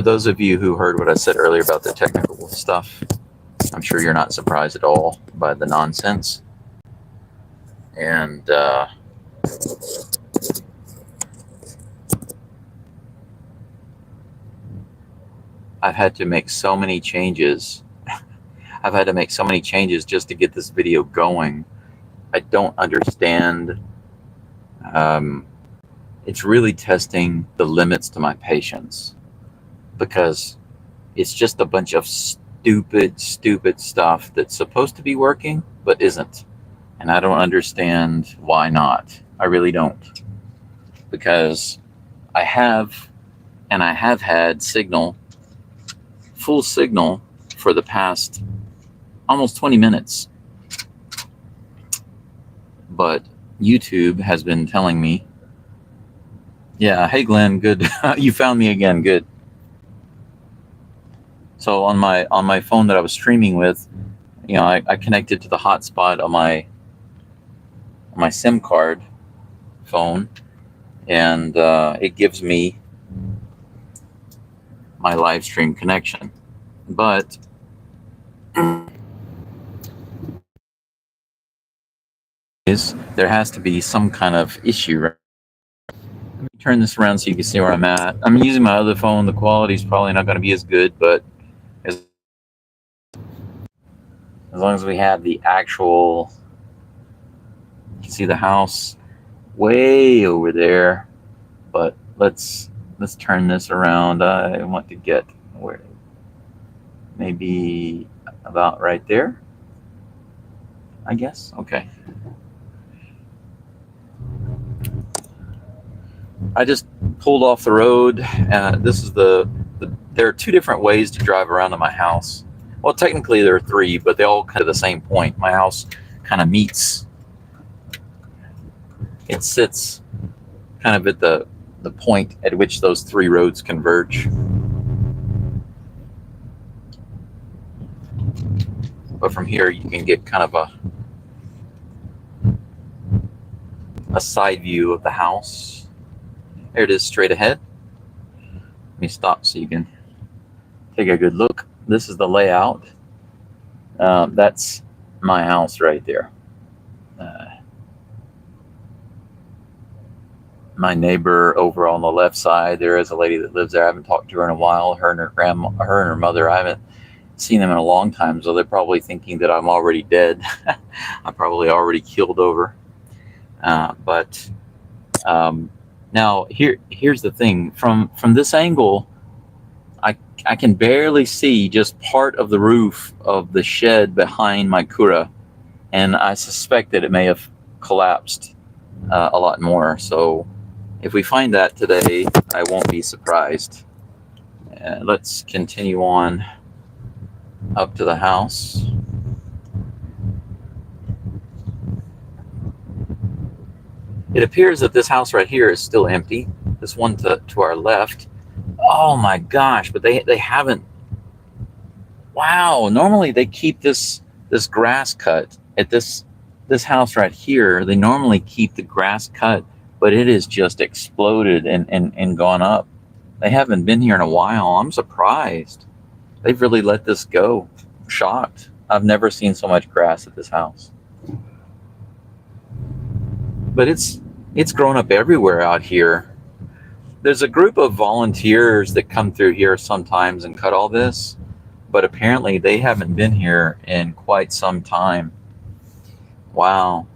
For those of you who heard what I said earlier about the technical stuff, I'm sure you're not surprised at all by the nonsense. And I've had to make so many changes. I've had to make so many changes just to get this video going. I don't understand. Um, it's really testing the limits to my patience, because it's just a bunch of stupid stuff that's supposed to be working but isn't. And I don't understand why not. I really don't. Because I have had full signal for the past almost 20 minutes. But YouTube has been telling me, yeah, hey Glenn, good. You found me again, good. So on my phone that I was streaming with, I connected to the hotspot on my SIM card phone, and it gives me my live stream connection. But there has to be some kind of issue. Right? Let me turn this around so you can see where I'm at. I'm using my other phone. The quality is probably not going to be as good, but as long as we have the actual, you can see the house way over there. But let's turn this around. I want to get where, maybe about right there, I guess. Okay. I just pulled off the road. This is there are two different ways to drive around to my house. Well, technically there are three, but they all kind of the same point. My house kind of meets. It sits kind of at the point at which those three roads converge. But from here you can get kind of a side view of the house. There it is, straight ahead. Let me stop so you can take a good look. This is the layout. That's my house right there. My neighbor over on the left side, there is a lady that lives there. I haven't talked to her in a while. Her and her mother, I haven't seen them in a long time, so they're probably thinking that I'm already dead. I'm probably already keeled over. But now here's the thing. From this angle, I can barely see just part of the roof of the shed behind my kura, and I suspect that it may have collapsed a lot more. So if we find that today, I won't be surprised. Let's continue on up to the house. It appears that this house right here is still empty. This one to our left. Oh my gosh, but they haven't. Wow, normally they keep this grass cut at this house right here. They normally keep the grass cut, but it is just exploded and gone up. They haven't been here in a while. I'm surprised. They've really let this go. I'm shocked. I've never seen so much grass at this house. But it's grown up everywhere out here. There's a group of volunteers that come through here sometimes and cut all this, but apparently they haven't been here in quite some time. Wow.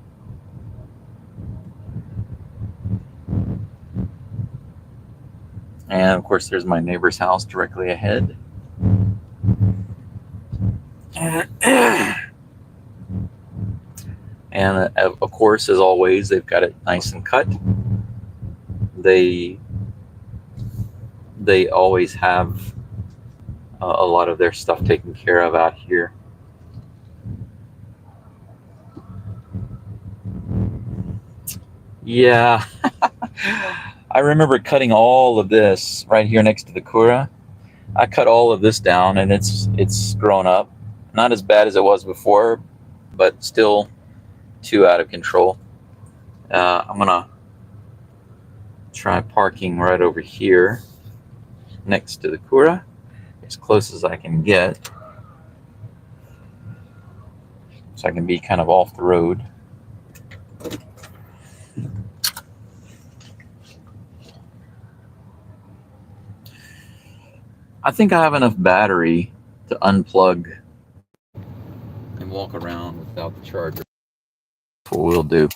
And of course there's my neighbor's house directly ahead. And of course, as always, they've got it nice and cut. They always have a lot of their stuff taken care of out here. Yeah. I remember cutting all of this right here next to the kura. I cut all of this down, and it's grown up. Not as bad as it was before, but still too out of control. I'm gonna try parking right over here. next to the Kura, as close as I can get, so I can be kind of off the road. I think I have enough battery to unplug and walk around without the charger. That's what we'll do.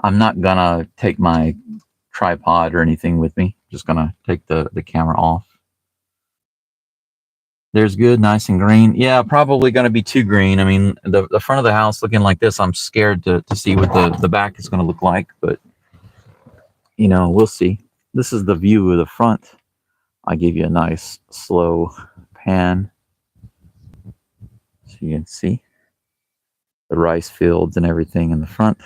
I'm not gonna take my tripod or anything with me. Just gonna take the camera off. There's good, nice and green. Yeah, probably gonna be too green. I mean, the front of the house looking like this, I'm scared to see what the back is gonna look like, but you know, we'll see. This is the view of the front. I gave you a nice slow pan so you can see the rice fields and everything in the front,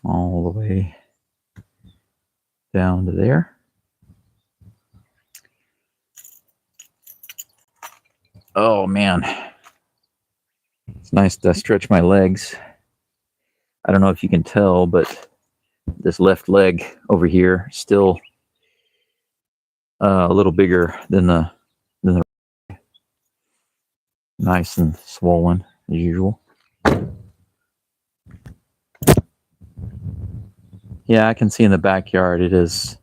all the way down to there. Oh man, it's nice to stretch my legs. I don't know if you can tell, but this left leg over here still a little bigger than the nice and swollen as usual. Yeah, I can see in the backyard it is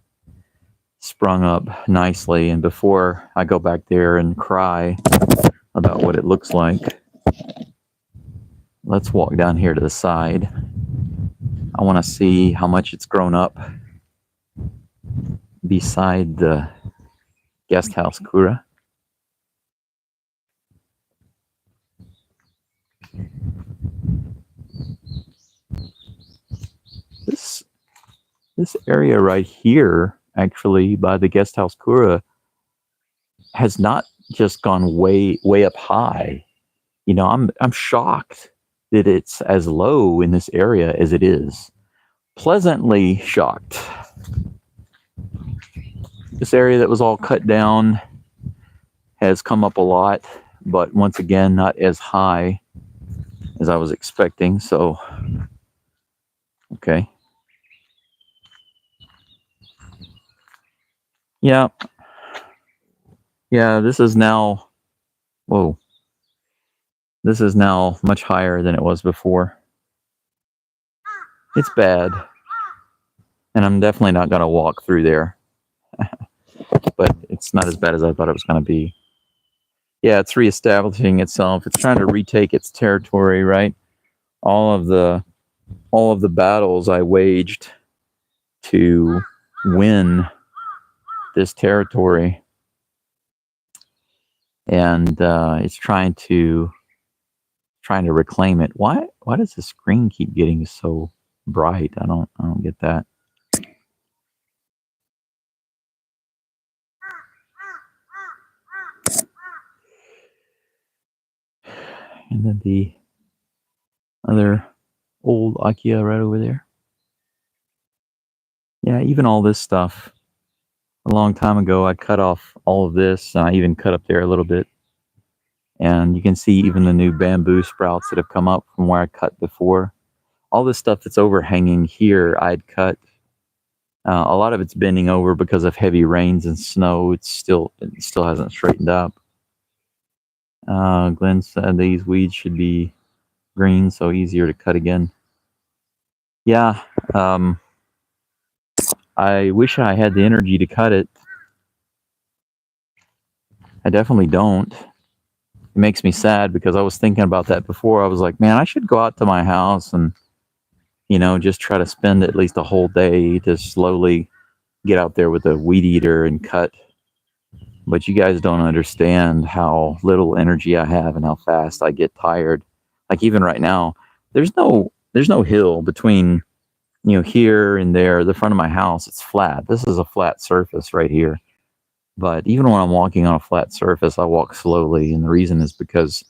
sprung up nicely, and before I go back there and cry about what it looks like, let's walk down here to the side. I want to see how much it's grown up beside the guest house Kura. This area right here, actually, by the guest house Kura, has not just gone way up high. You know, I'm shocked that it's as low in this area as it is. Pleasantly shocked. This area that was all cut down has come up a lot, but once again, not as high as I was expecting. So, okay. Yeah. Yeah, this is now, whoa. This is now much higher than it was before. It's bad. And I'm definitely not going to walk through there. But it's not as bad as I thought it was going to be. Yeah, it's reestablishing itself. It's trying to retake its territory, right? All of the battles I waged to win this territory, and it's trying to reclaim it. Why does the screen keep getting so bright? I don't get that. And then the other old Akiya right over there. Yeah, even all this stuff. A long time ago, I cut off all of this, and I even cut up there a little bit. And you can see even the new bamboo sprouts that have come up from where I cut before. All this stuff that's overhanging here, I'd cut. A lot of it's bending over because of heavy rains and snow. It still hasn't straightened up. Glenn said these weeds should be green, so easier to cut again. Yeah, I wish I had the energy to cut it. I definitely don't. It makes me sad because I was thinking about that before. I was like, man, I should go out to my house and, you know, just try to spend at least a whole day to slowly get out there with a weed eater and cut. But you guys don't understand how little energy I have and how fast I get tired. Like even right now, there's no hill between, you know, here and there. The front of my house, it's flat. This is a flat surface right here. But even when I'm walking on a flat surface, I walk slowly, and the reason is because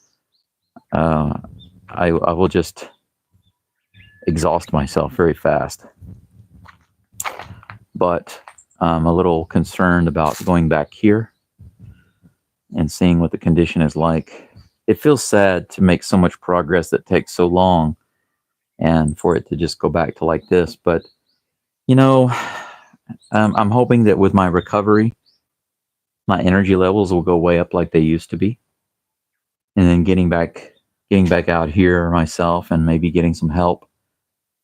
I will just exhaust myself very fast. But I'm a little concerned about going back here and seeing what the condition is like. It feels sad to make so much progress that takes so long and for it to just go back to like this. But, you know, I'm hoping that with my recovery, my energy levels will go way up like they used to be, and then getting back out here myself, and maybe getting some help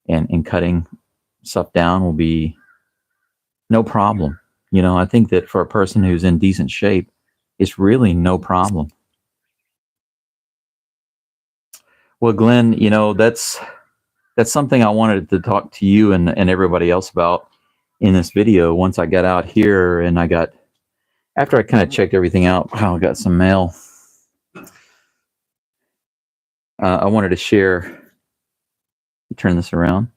and cutting stuff down will be no problem. I think that for a person who's in decent shape, it's really no problem. Well, Glenn, that's something I wanted to talk to you and everybody else about in this video. Once I got out here and after I kind of checked everything out, I got some mail. I wanted to share, turn this around.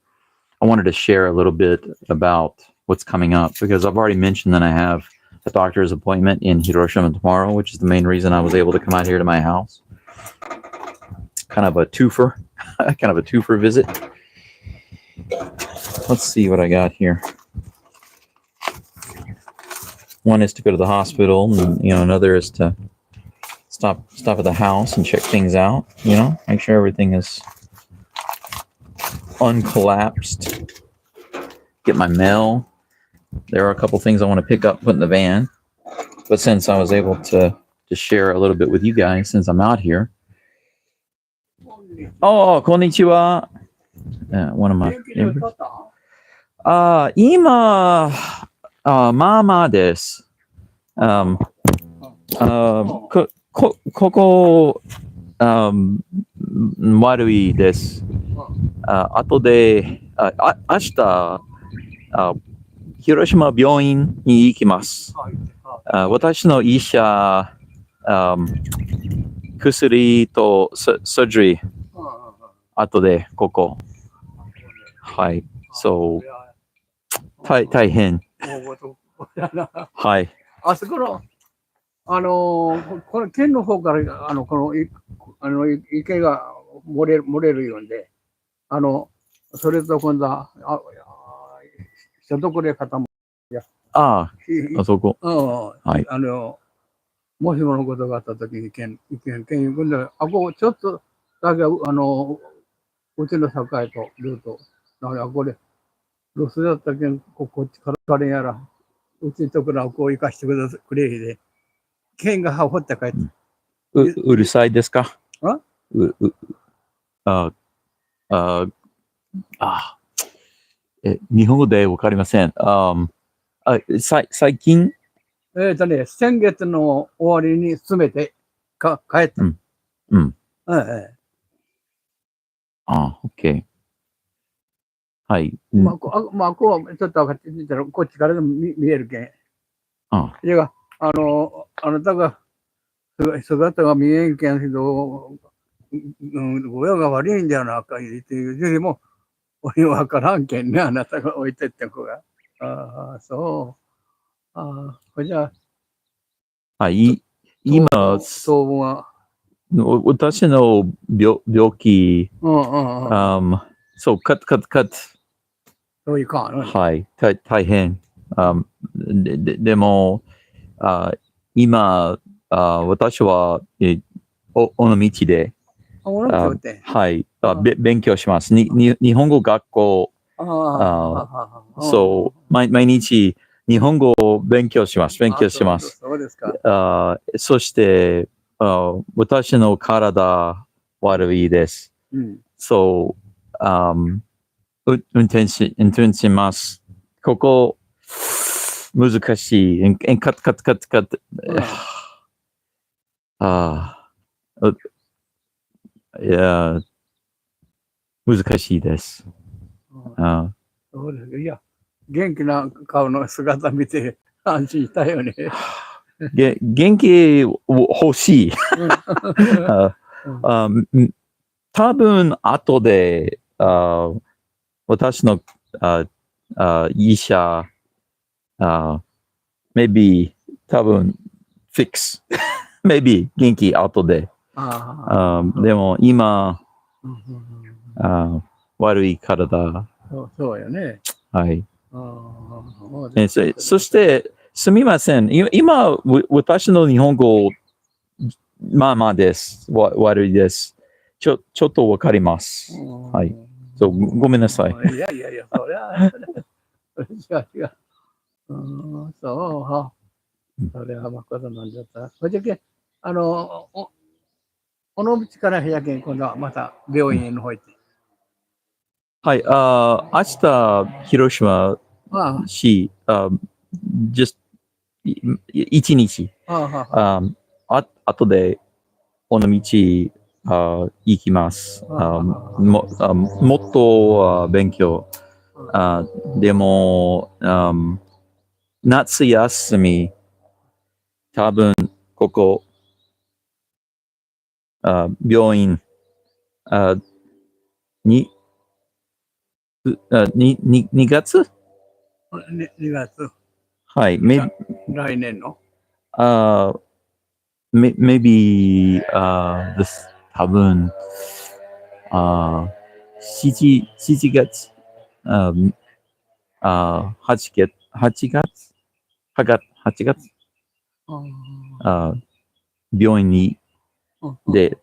I wanted to share a little bit about what's coming up, because I've already mentioned that I have a doctor's appointment in Hiroshima tomorrow, which is the main reason I was able to come out here to my house. Kind of a twofer, visit. Let's see what I got here. One is to go to the hospital, and another is to stop at the house and check things out. Make sure everything is uncollapsed. Get my mail. There are a couple things I want to pick up, put in the van. But since I was able to share a little bit with you guys since I'm out here. Oh, konnichiwa. One of my neighbors. 今、まあまあです。ここ、悪いです。後で、明日、広島病院に行きます。私の医者、薬とサージャリー、後でここ。はい。そう。大変。はい。あそこの、この県の方から、池が漏れるようで、それと今度は、所得で固まる。あそこ。はい。もしものことがあったときに、県行くんだここちょっとだけ、うちの境とルート、ここで、ロスだったけん、こっちから彼やら、うちのところをこう行かしてくれで、県が掘って帰って。うるさいですか？日本語でわかりません。最近先月の終わりに詰めて帰った。OK。はい。こう、ちょっと上がってみたら、こっちからでも見えるけん。いや、あなたが、姿が見えんけんけど、親が悪いんだよな、かいっていうよりも、俺わからんけんね、あなたが置いてって子が。そう。これじゃあ。今、私の病気、そう、そういかん。はい、大変。でも、今、私は、尾道で、はい、勉強します。日本語学校、そう、毎日日本語を勉強します。そうですか。そして、私の体悪いです。そう、運転します。ここ、難しい。カット。いや、難しいです。そうです。いや、元気な顔の姿見て安心したよね。元気欲しい。多分後で私の医者maybe 多分 fix maybe 元気後ででも今悪い体そうよね。はい。そしてすみません。今私の日本語まあまあです。悪いです。ちょっとわかります。はい。そう、ごめんなさい。いや、そりゃ違う。そうは。それは誠なんだった。それじゃけ、尾道からやけん、今度はまた病院への方行って。はい、明日、広島市、just 一日、後で尾道行きます。もっと勉強。でも、夏休み、多分、ここ、病院に、2月2月。はい。来年のmaybe this 多分7月8月8月病院に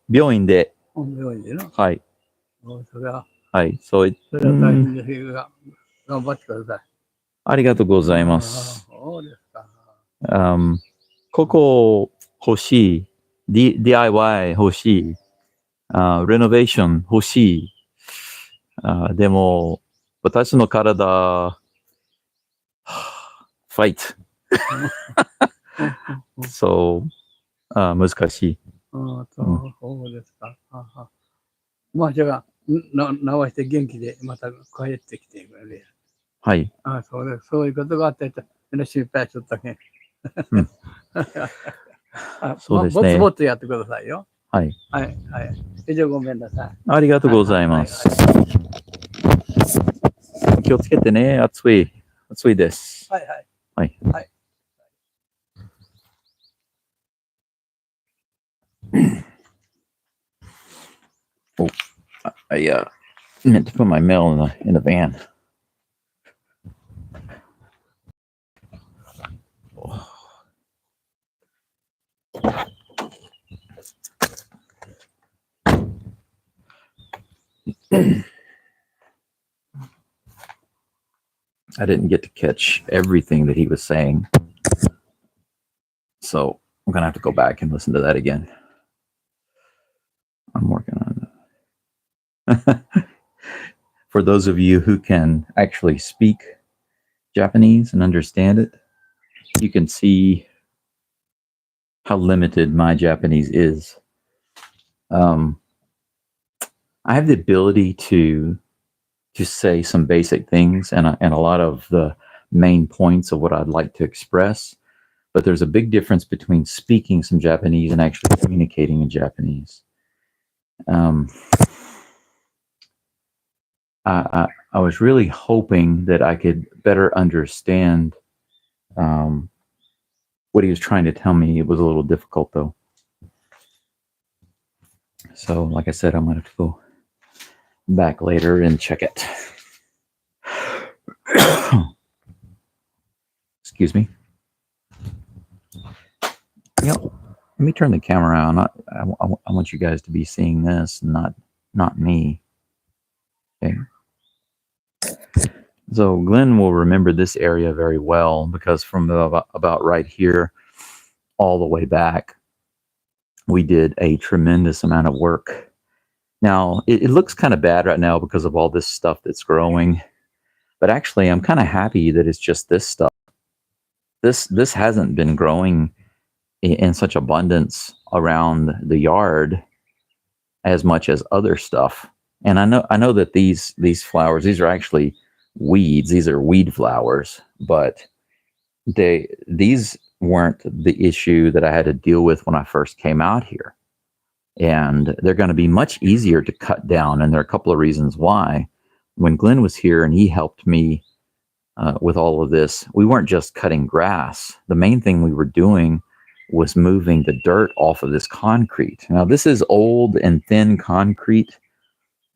病院ではい。それははい。それは大変ですが、頑張ってください。ありがとうございます。そうですか。ここ欲しい。DIY 欲しい。Renovation 欲しい。でも、私の体、fight。そう、難しい。そうですか。まあ、じゃあ、直して元気でまた帰ってきてくれる。はい。そうです。そういうことがあって、心配しとったけん。そうですね。ぼつぼつやってくださいよ。はい。はい。はい。以上ごめんなさい。ありがとうございます。気をつけてね。暑いです。はいはい。はい。はい。Oh, I meant to put my mail in the van. I didn't get to catch everything that he was saying. So I'm going to have to go back and listen to that again. I'm working on that. For those of you who can actually speak Japanese and understand it, you can see how limited my Japanese is. I have the ability to say some basic things and a lot of the main points of what I'd like to express, but there's a big difference between speaking some Japanese and actually communicating in Japanese. I was really hoping that I could better understand what he was trying to tell me. It was a little difficult though. So, like I said, I'm going to have to go back later and check it. Excuse me. Let me turn the camera on. I want you guys to be seeing this, not me. Okay. So Glenn will remember this area very well because from about right here all the way back, we did a tremendous amount of work. Now, it looks kind of bad right now because of all this stuff that's growing, but actually I'm kind of happy that it's just this stuff. This hasn't been growing in such abundance around the yard as much as other stuff. And I know that these flowers, these are actually weeds. These are weed flowers, but these weren't the issue that I had to deal with when I first came out here. And they're going to be much easier to cut down. And there are a couple of reasons why. When Glenn was here and he helped me with all of this, we weren't just cutting grass. The main thing we were doing was moving the dirt off of this concrete. Now, this is old and thin concrete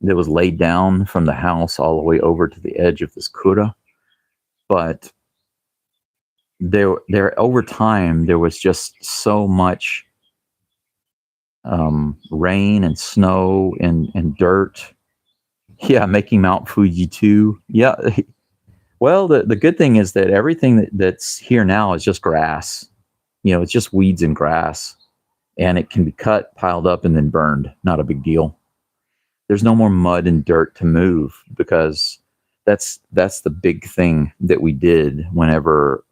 that was laid down from the house all the way over to the edge of this kura. But there over time, there was just so much rain and snow and dirt. Yeah, making Mount Fuji too. Yeah, Well, the good thing is that everything that's here now is just grass. It's just weeds and grass, and it can be cut, piled up, and then burned. Not a big deal. There's no more mud and dirt to move because that's the big thing that we did whenever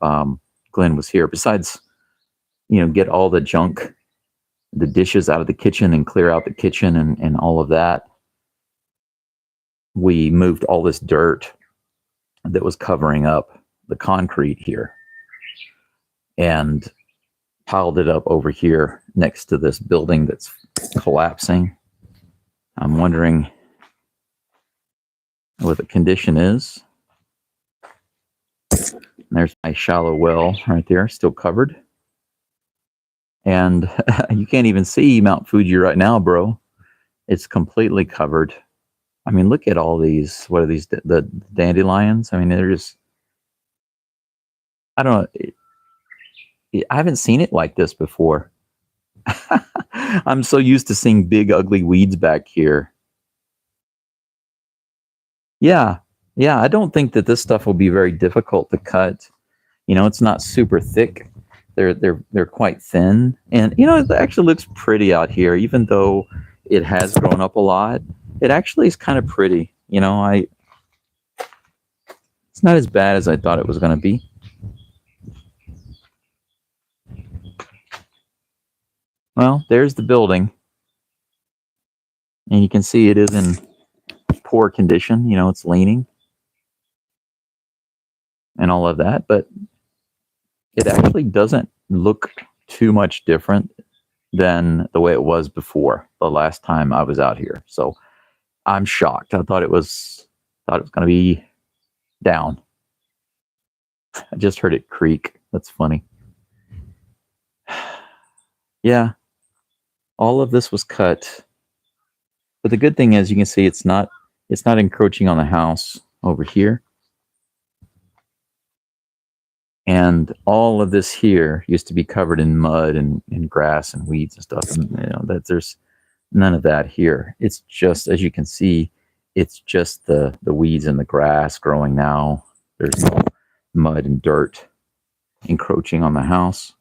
Glenn was here. Besides, get all the junk, the dishes out of the kitchen and clear out the kitchen and all of that. We moved all this dirt that was covering up the concrete here and piled it up over here next to this building that's collapsing. I'm wondering what the condition is. There's my shallow well right there, still covered. And you can't even see Mount Fuji right now, bro. It's completely covered. I mean, look at all these. What are these? The dandelions? I mean, they're just, I don't know. I haven't seen it like this before. I'm so used to seeing big, ugly weeds back here. Yeah. Yeah. I don't think that this stuff will be very difficult to cut. It's not super thick. They're quite thin, and it actually looks pretty out here, even though it has grown up a lot. It actually is kind of pretty. It's not as bad as I thought it was going to be. Well, there's the building, and you can see it is in poor condition. It's leaning and all of that, but it actually doesn't look too much different than the way it was before the last time I was out here. So I'm shocked. I thought it was going to be down. I just heard it creak. That's funny. Yeah, all of this was cut, but the good thing is you can see it's not encroaching on the house over here. And all of this here used to be covered in mud and grass and weeds and stuff. And that there's none of that here. It's just, as you can see, it's just the weeds and the grass growing now. There's no mud and dirt encroaching on the house.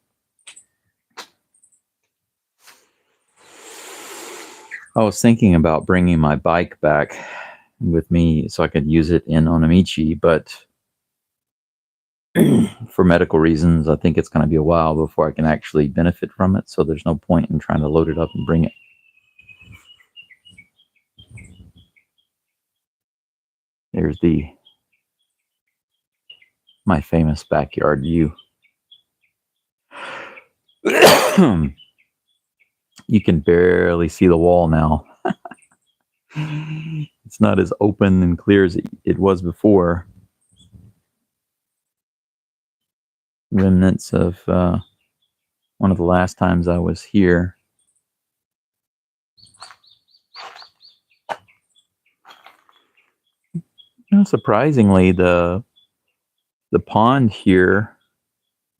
I was thinking about bringing my bike back with me so I could use it in Onamichi, but for medical reasons, I think it's going to be a while before I can actually benefit from it. So there's no point in trying to load it up and bring it. There's my famous backyard view. You can barely see the wall now. It's not as open and clear as it was before. Remnants of one of the last times I was here. Surprisingly, the pond here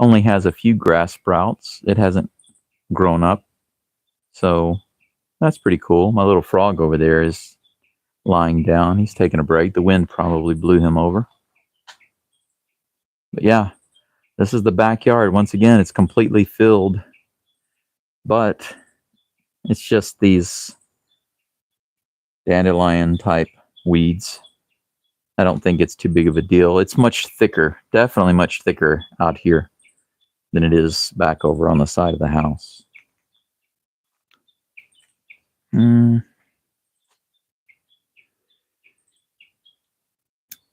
only has a few grass sprouts. It hasn't grown up, so that's pretty cool. My little frog over there is lying down. He's taking a break. The wind probably blew him over. But yeah, this is the backyard. Once again, it's completely filled, but it's just these dandelion type weeds. I don't think it's too big of a deal. It's much thicker, definitely much thicker out here than it is back over on the side of the house.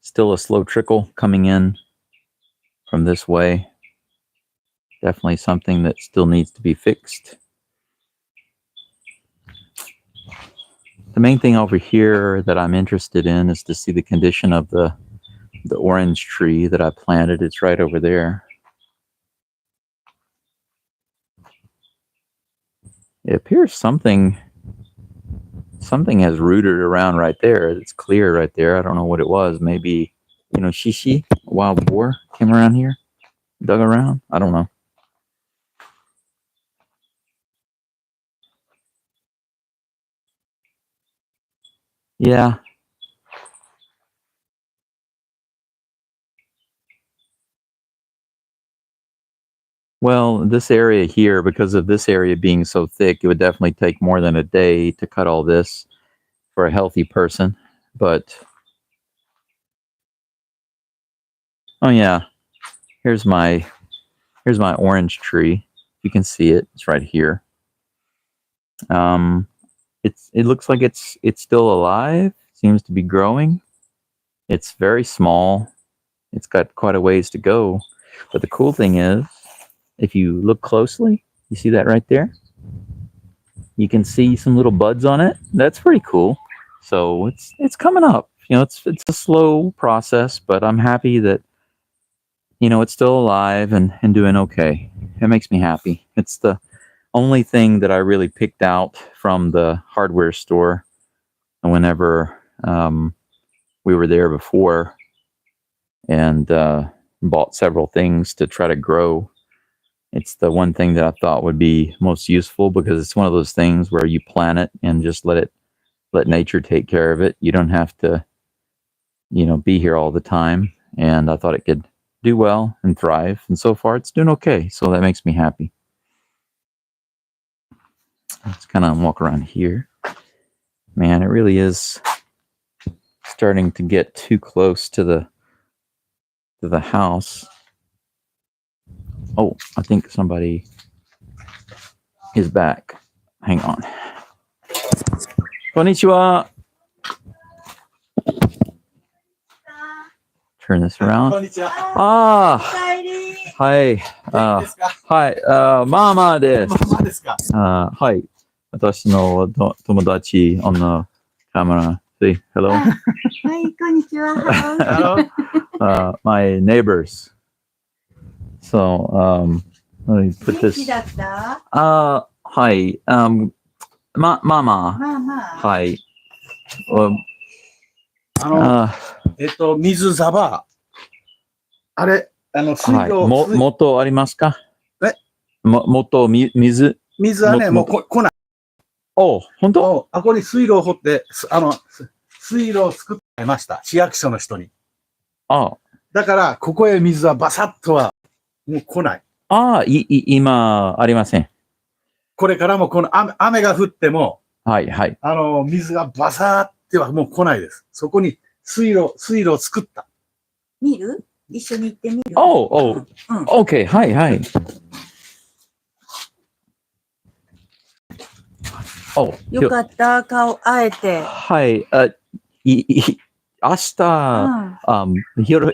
Still a slow trickle coming in from this way. Definitely something that still needs to be fixed. The main thing over here that I'm interested in is to see the condition of the orange tree that I planted. It's right over there. It appears something has rooted around right there. It's clear right there. I don't know what it was. Maybe, shishi, a wild boar came around here, dug around. I don't know. Yeah. Well, this area here, because of this area being so thick, it would definitely take more than a day to cut all this for a healthy person. But, oh yeah, here's my orange tree. You can see it. It's right here. It looks like it's still alive. Seems to be growing. It's very small. It's got quite a ways to go. But the cool thing is, if you look closely, you see that right there? You can see some little buds on it. That's pretty cool. So it's coming up. You know, it's a slow process, but I'm happy that, you know, it's still alive and doing okay. It makes me happy. It's the only thing that I really picked out from the hardware store whenever we were there before, and bought several things to try to grow. It's the one thing that I thought would be most useful, because it's one of those things where you plant it and just let nature take care of it. You don't have to, you know, be here all the time. And I thought it could do well and thrive. And so far it's doing okay. So that makes me happy. Let's kind of walk around here. Man, it really is starting to get too close to the house. Oh, I think somebody is back. Hang on. Konnichiwa. Turn this around. Ah, hi. Hi. Mama です。はい。私の友達 on the camera. Say hello. はい、こんにちは。Hello. My neighbors. So, let me put this. だった？はい。Mama. はい。水サバ。あれ、水道。はい。元ありますか？元水。水はね、もう来ない。お、本当？あこに水路を掘って、水路を作ってました。市役所の人に。だから、ここへ水はバサッとは、もう来ない。今、ありません。これからもこの雨が降っても、はいはい。水がバサーってはもう来ないです。そこに水路を作った。見る？一緒に行ってみる？OK。はいはい。よかった、会えて。はい。明日、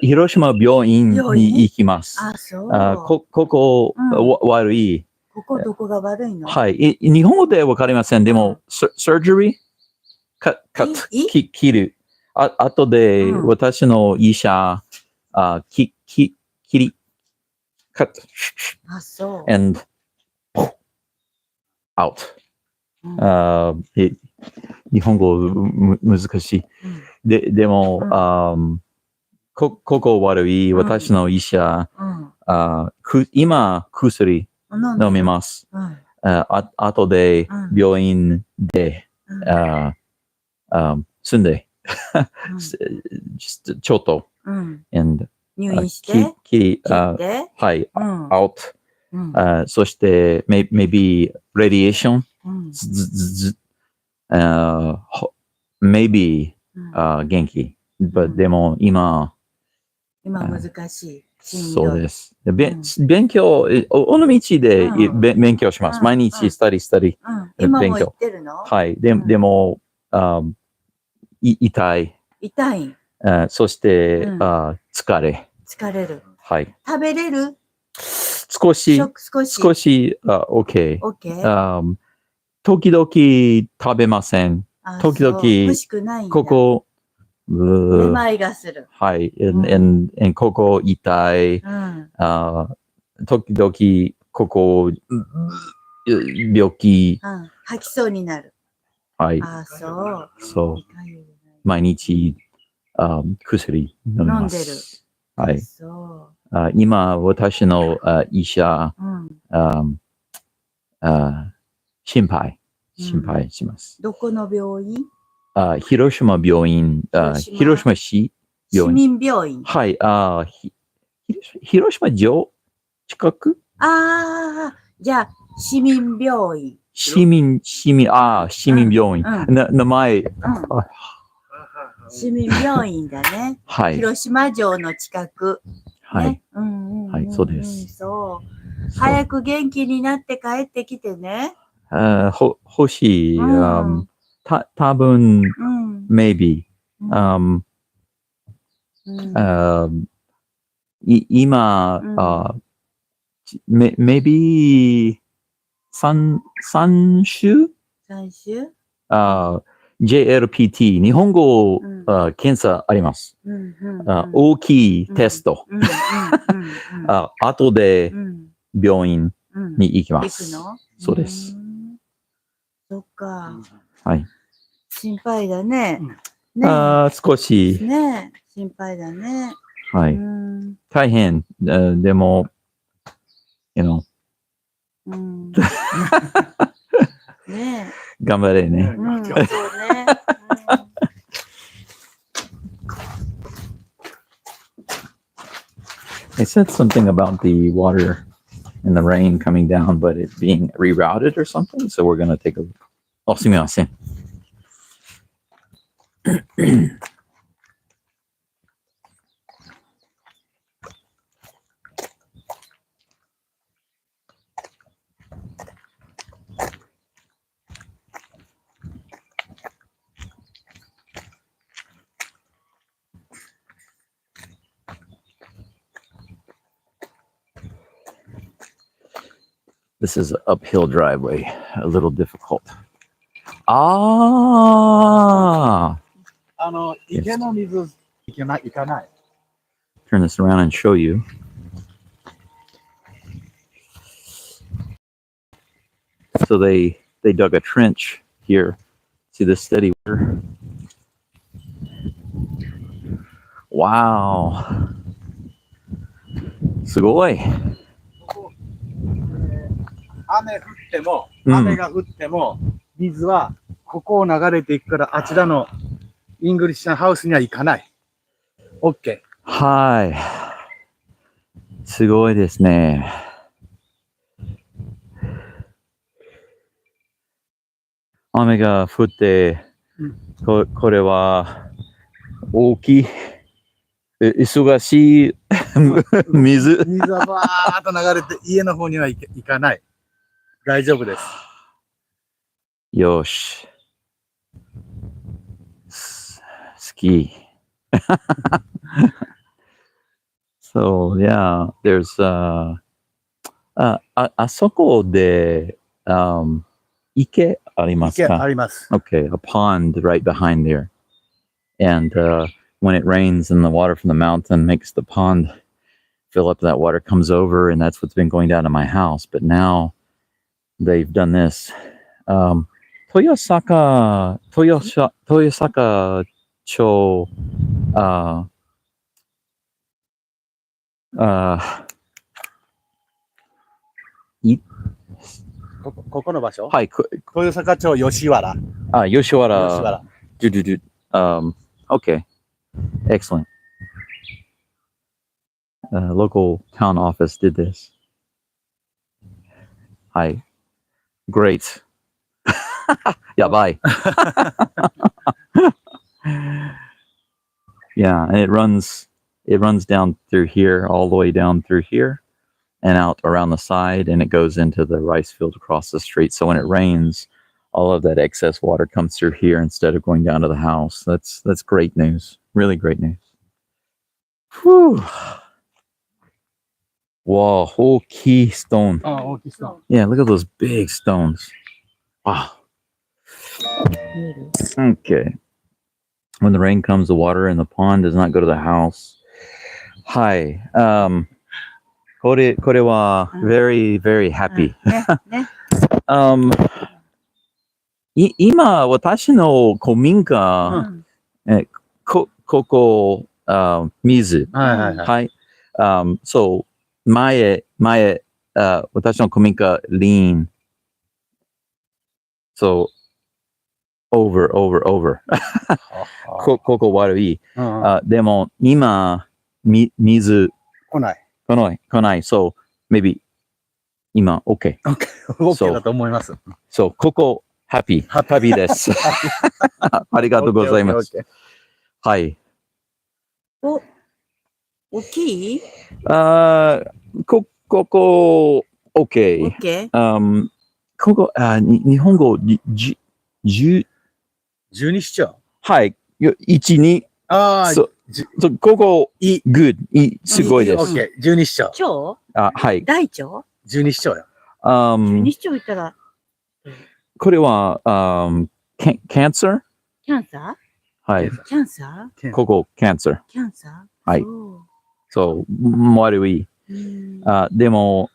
広島病院に行きます。そう。ここ、悪い。ここどこが悪いの？はい。日本語でわかりません。でも、surgery？切る。あとで、私の医者、切り、cut。そう。and out。日本語難しい。でも、ここ悪い、私の医者、今、薬飲みます。あとで、病院で、住んで、ちょっと、入院して、はい、out。そして、maybe radiation。maybe 元気。でも今難しい。そうです。勉強、尾道で勉強します。毎日スタディ。今も行ってるの？はい。でも、痛い。そして、疲れる。はい。食べれる？少し、OK。時々食べません。時々、ここ、めまいがする。はい。ここ痛い。時々、ここ、病気。吐きそうになる。はい。そう。毎日、薬飲みます。はい。今、私の医者、心配します。どこの病院？広島病院、広島市病院。市民病院。はい。広島城近く？ああ、じゃあ、市民病院。市民病院。名前、市民病院だね。はい。広島城の近く。はい。ね、はい、そうです。そう。早く元気になって帰ってきてね。欲しい。多分、maybe. 今、maybe 3週 ?3 週JLPT、日本語、検査あります。大きいテスト。後で病院に行きます。そうです。そっか。はい。心配だね。少し。ね、心配だね。はい。大変。でも、ね頑張れね。そうね。I said something about the water and the rain coming down, but it being rerouted or something. So we're going to take a look. すみません。This is an uphill driveway, a little difficult. Turn this around and show you. So they dug a trench here. See this steady water? Wow. すごい。雨が降っても、水はここを流れていくから、あちらのイングリッシャンハウスには行かない。OK。はい。すごいですね。雨が降って、これは大きい、忙しい水はバーッと流れて家の方には行かない。大丈夫です。よし。好き。So, yeah, there's, あそこで、池ありますか？池あります。Okay, a pond right behind there. And when it rains and the water from the mountain makes the pond fill up, that water comes over, and that's what's been going down to my house. But now they've done this. Toyosaka Cho,ここの場所？はい。豊坂町吉原。吉原。Okay. Excellent. Local town office did this. Hi. Great. やばい。Yeah, and it runs down through here, all the way down through here, and out around the side, and it goes into the rice field across the street. So when it rains, all of that excess water comes through here instead of going down to the house. That's great news. Really great news. Whew. Wow, whole key stone. Yeah, look at those big stones. Wow. Okay. When the rain comes, the water in the pond does not go to the house. Hi. これは very, very happy. 今、私の古民家、ここ、水。はい。そう、前、私の古民家、lean. So, over. ここ悪い。でも、今、水、来ない。So, maybe 今 OK。OK だと思います。そう、ここ、ハッピーです。ありがとうございます。はい。大きいここ、OK。ここ、日本語、12市長。はい。1、2。ここ、good。すごいです。OK。12市長。長はい。大長12市長や。12市長いたら。これは、cancer？ キャンサーはい。キャンサーここ、cancer。キャンサーはい。そう、悪い。でも、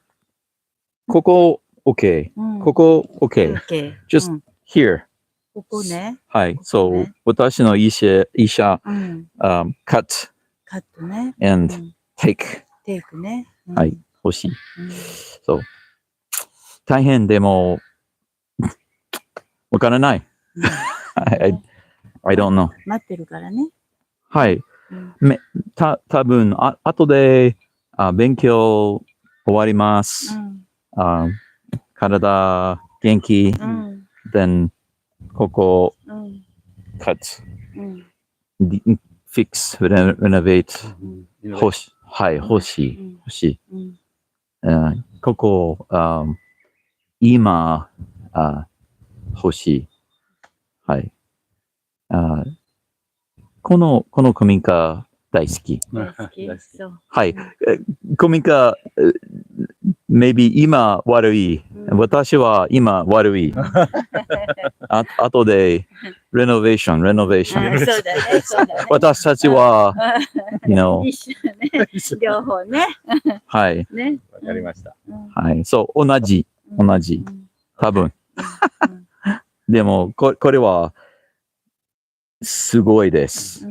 ここ、OK。ここ、OK。just here。ここね。はい。そう、私の医者、cut。カットね。and take。テイクね。はい。欲しい。そう。大変でも、わからない。I don't know。待ってるからね。はい。多分後で勉強終わります。体元気。then ここ、cut。fix、renovate。欲しい。ここ、今、欲しい。はい。この古民家大好き。はい。古民家、maybe 今悪い。私は今悪い。後で、renovation。そうだね。私たちは、両方ね。はい。ね。わかりました。はい。そう、同じ。多分。でも、これは、すごいです。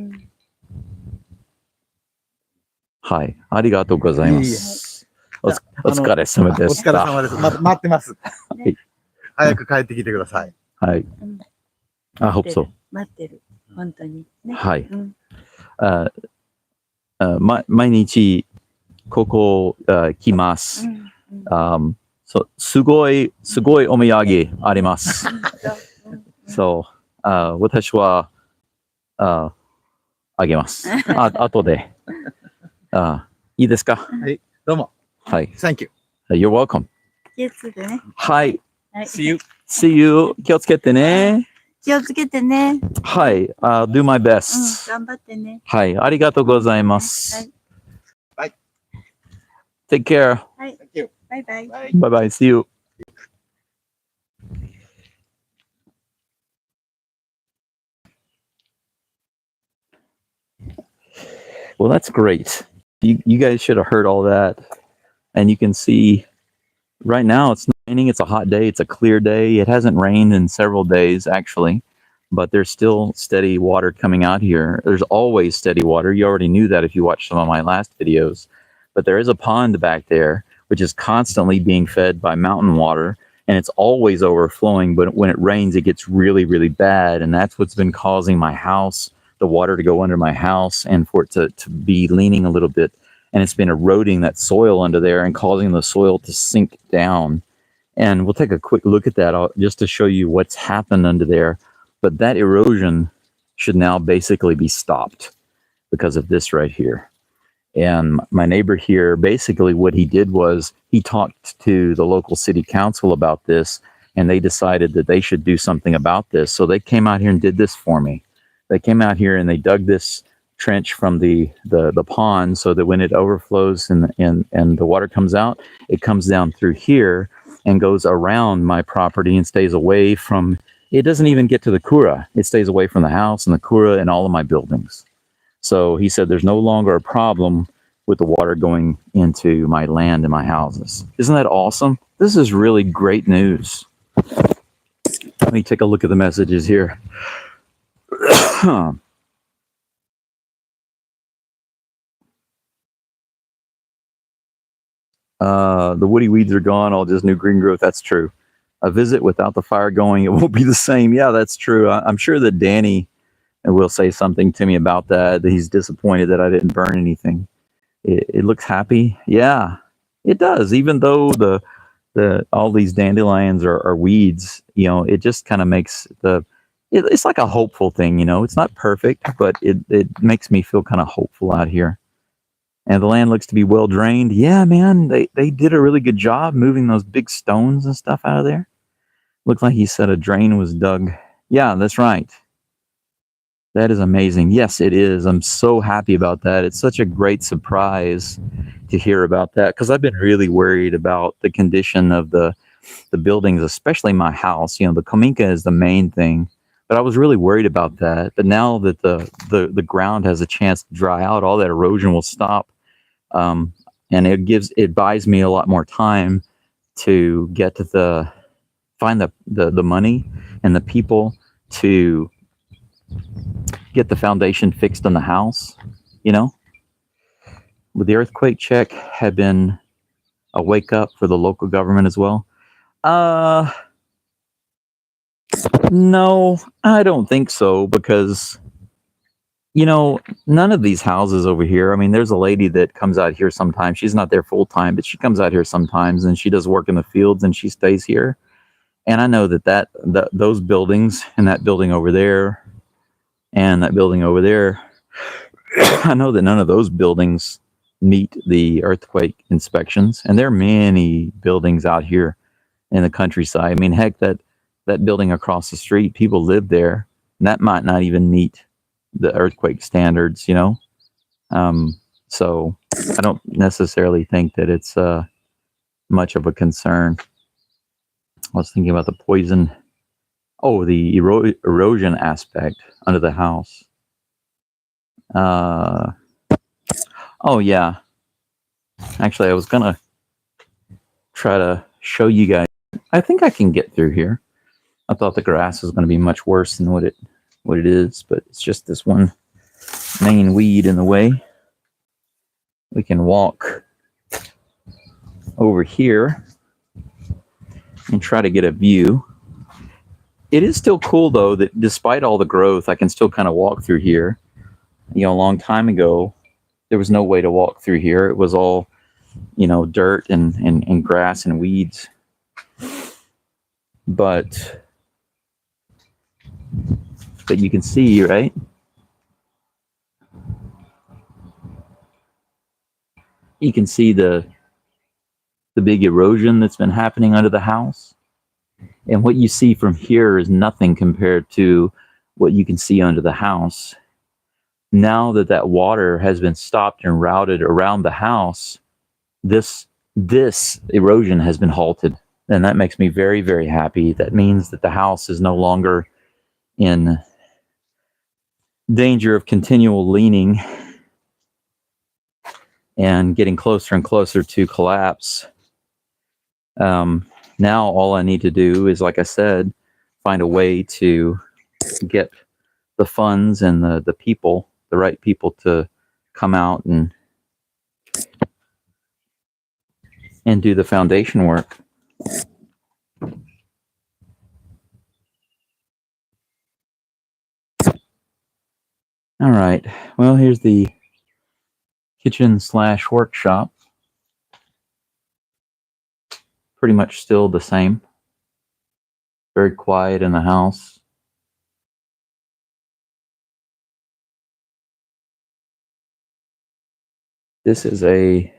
はい。ありがとうございます。お疲れ様でした。お疲れ様です。待ってます。早く帰ってきてください。はい。hope so。待ってる。本当に。はい。毎日、ここ来ます。すごいお土産あります。そう。私は、あげます。後で。いいですか？はい。どうも。はい。Thank you. You're welcome. 気をつけてね。はい。See you. 気をつけてね。気をつけてね。はい。do my best. 頑張ってね。はい。ありがとうございます。はい。Take care. はい。Thank you. バイバイ。Bye bye. See you. Well, that's great. You guys should have heard all that. And you can see right now it's not raining. It's a hot day. It's a clear day. It hasn't rained in several days, actually. But there's still steady water coming out here. There's always steady water. You already knew that if you watched some of my last videos. But there is a pond back there, which is constantly being fed by mountain water. And it's always overflowing. But when it rains, it gets really, really bad. And that's what's been causing my house, the water to go under my house, and for it to be leaning a little bit. And it's been eroding that soil under there and causing the soil to sink down. And we'll take a quick look at that just to show you what's happened under there. But that erosion should now basically be stopped because of this right here. And my neighbor here, basically what he did was he talked to the local city council about this, and they decided that they should do something about this. So they came out here and did this for me. They came out here and they dug this trench from the pond so that when it overflows and the water comes out, it comes down through here and goes around my property and stays away from, it doesn't even get to the kura. It stays away from the house and the kura and all of my buildings. So he said there's no longer a problem with the water going into my land and my houses. Isn't that awesome? This is really great news. Let me take a look at the messages here. The woody weeds are gone, all just new green growth. That's true. A visit without the fire going, it won't be the same. Yeah, that's true. I'm sure that Danny will say something to me about that he's disappointed that I didn't burn anything. It looks happy. Yeah, it does. Even though all these dandelions are weeds, you know, it just kind of makes it's like a hopeful thing, you know. It's not perfect, but it makes me feel kind of hopeful out here. And the land looks to be well drained. Yeah, man, they did a really good job moving those big stones and stuff out of there. Looked like he said a drain was dug. Yeah, that's right. That is amazing. Yes, it is. I'm so happy about that. It's such a great surprise to hear about that, because I've been really worried about the condition of the buildings, especially my house. You know, the Kominka is the main thing, but I was really worried about that. But now that the ground has a chance to dry out, all that erosion will stop, and it buys me a lot more time to get to find the money and the people to get the foundation fixed on the house. You know, would the earthquake check have been a wake up for the local government as well? No, I don't think so, because, you know, none of these houses over here, I mean, there's a lady that comes out here sometimes. She's not there full time, but she comes out here sometimes, and she does work in the fields, and she stays here. And I know that those buildings, and that building over there and that building over there, I know that none of those buildings meet the earthquake inspections. And there are many buildings out here in the countryside. I mean, heck, that building across the street, people live there, and that might not even meet the earthquake standards, you know? So I don't necessarily think that it's much of a concern. I was thinking about the poison. Oh, the erosion aspect under the house. Oh, yeah. Actually, I was going to try to show you guys. I think I can get through here. I thought the grass was going to be much worse than what it is, but it's just this one main weed in the way. We can walk over here and try to get a view. It is still cool, though, that despite all the growth, I can still kind of walk through here. You know, a long time ago, there was no way to walk through here. It was all, you know, dirt and grass and weeds. But you can see, right? You can see the big erosion that's been happening under the house. And what you see from here is nothing compared to what you can see under the house. Now that water has been stopped and routed around the house, this erosion has been halted. And that makes me very, very happy. That means that the house is no longer in danger of continual leaning and getting closer and closer to collapse. Now all I need to do is, like I said, find a way to get the funds and the people, the right people, to come out and do the foundation work. All right. Well, here's the kitchen/workshop. Pretty much still the same. Very quiet in the house. This is a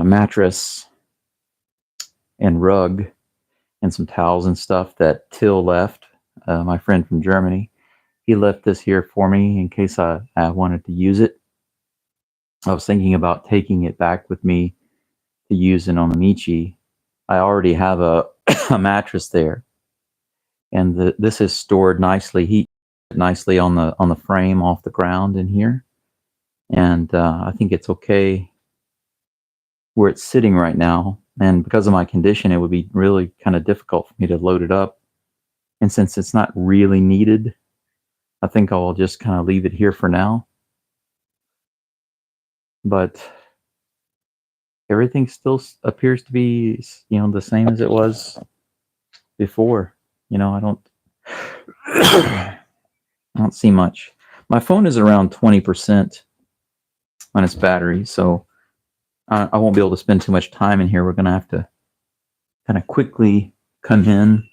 mattress and rug and some towels and stuff that Till left, my friend from Germany. He left this here for me in case I wanted to use it. I was thinking about taking it back with me to use in Onomichi. I already have a mattress there, and this is stored nicely, nicely on the frame off the ground in here, and I think it's okay where it's sitting right now. And because of my condition, it would be really kind of difficult for me to load it up. And since it's not really needed, I think I'll just kind of leave it here for now. But everything still appears to be, you know, the same as it was before. You know, I don't see much. My phone is around 20%. on its battery. So I won't be able to spend too much time in here. We're going to have to kind of quickly come in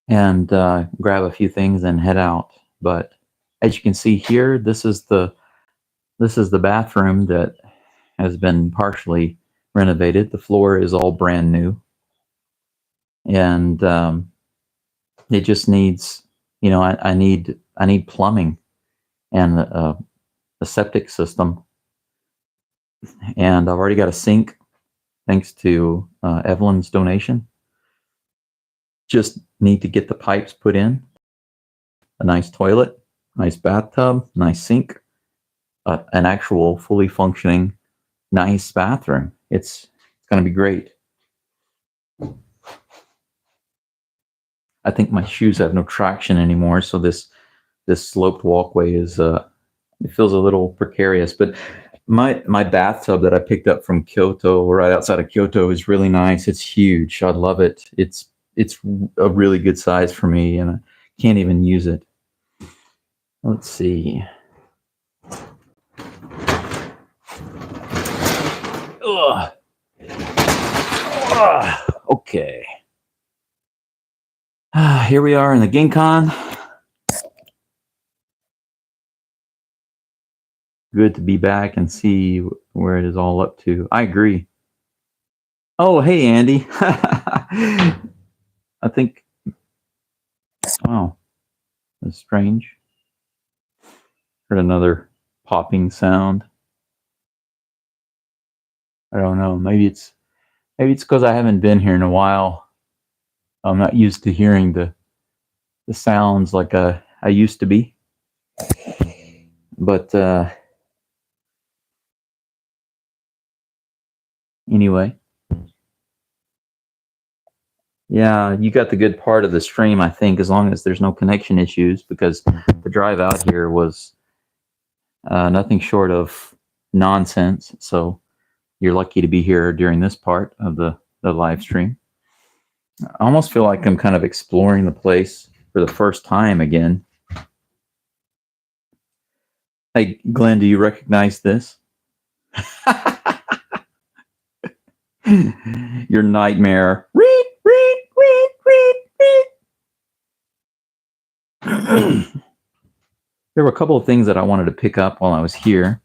and grab a few things and head out. But as you can see here, this is the bathroom that has been partially renovated. The floor is all brand new, and it just needs, you know, I need plumbing and a septic system, and I've already got a sink thanks to Evelyn's donation. Just need to get the pipes put in, a nice toilet, nice bathtub, nice sink, an actual fully functioning nice bathroom. It's going to be great. I think my shoes have no traction anymore, so this sloped walkway is it feels a little precarious. But my bathtub that I picked up from Kyoto, right outside of Kyoto, is really nice. It's huge. I love it. It's a really good size for me, and I can't even use it. Let's see. Ugh. Okay. Here we are in the Ginkan. Good to be back and see where it is all up to. I agree. Oh, hey, Andy. I think, wow, that's strange. Heard another popping sound. I don't know. Maybe it's because I haven't been here in a while. I'm not used to hearing the sounds like I used to be. But anyway, yeah, you got the good part of the stream, I think, as long as there's no connection issues, because the drive out here was nothing short of nonsense. So you're lucky to be here during this part of the live stream. I almost feel like I'm kind of exploring the place for the first time again. Hey, Glenn, do you recognize this? Your nightmare. Read. There were a couple of things that I wanted to pick up while I was here.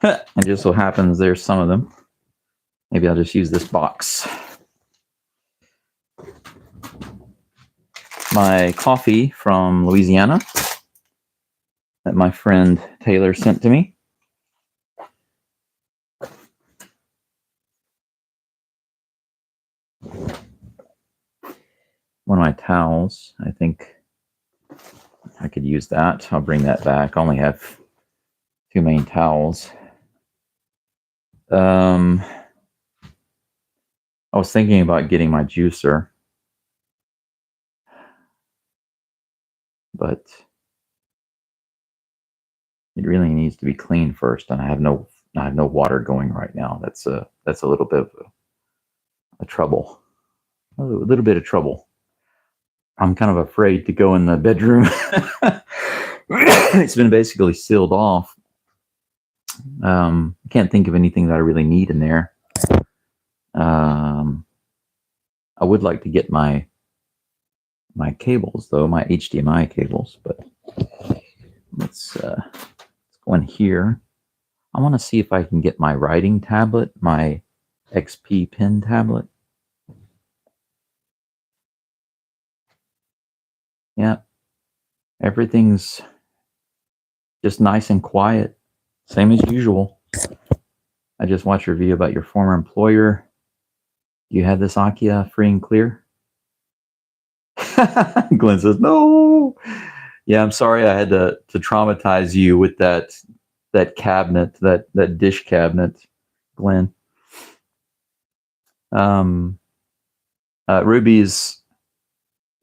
And just so happens there's some of them. Maybe I'll just use this box. My coffee from Louisiana that my friend Taylor sent to me. One of my towels. I think I could use that. I'll bring that back. I only have 2 main towels. I was thinking about getting my juicer, but it really needs to be cleaned first, and I have no water going right now. That's a little bit of a trouble. A little bit of trouble. I'm kind of afraid to go in the bedroom. It's been basically sealed off. I can't think of anything that I really need in there. I would like to get my cables, though, my HDMI cables, but let's go in here. I want to see if I can get my writing tablet, my XP pen tablet. Yeah, everything's just nice and quiet, same as usual. I just watched your video about your former employer. You had this Akiya free and clear? Glenn says, no. Yeah, I'm sorry I had to traumatize you with that cabinet, that dish cabinet, Glenn. Ruby's,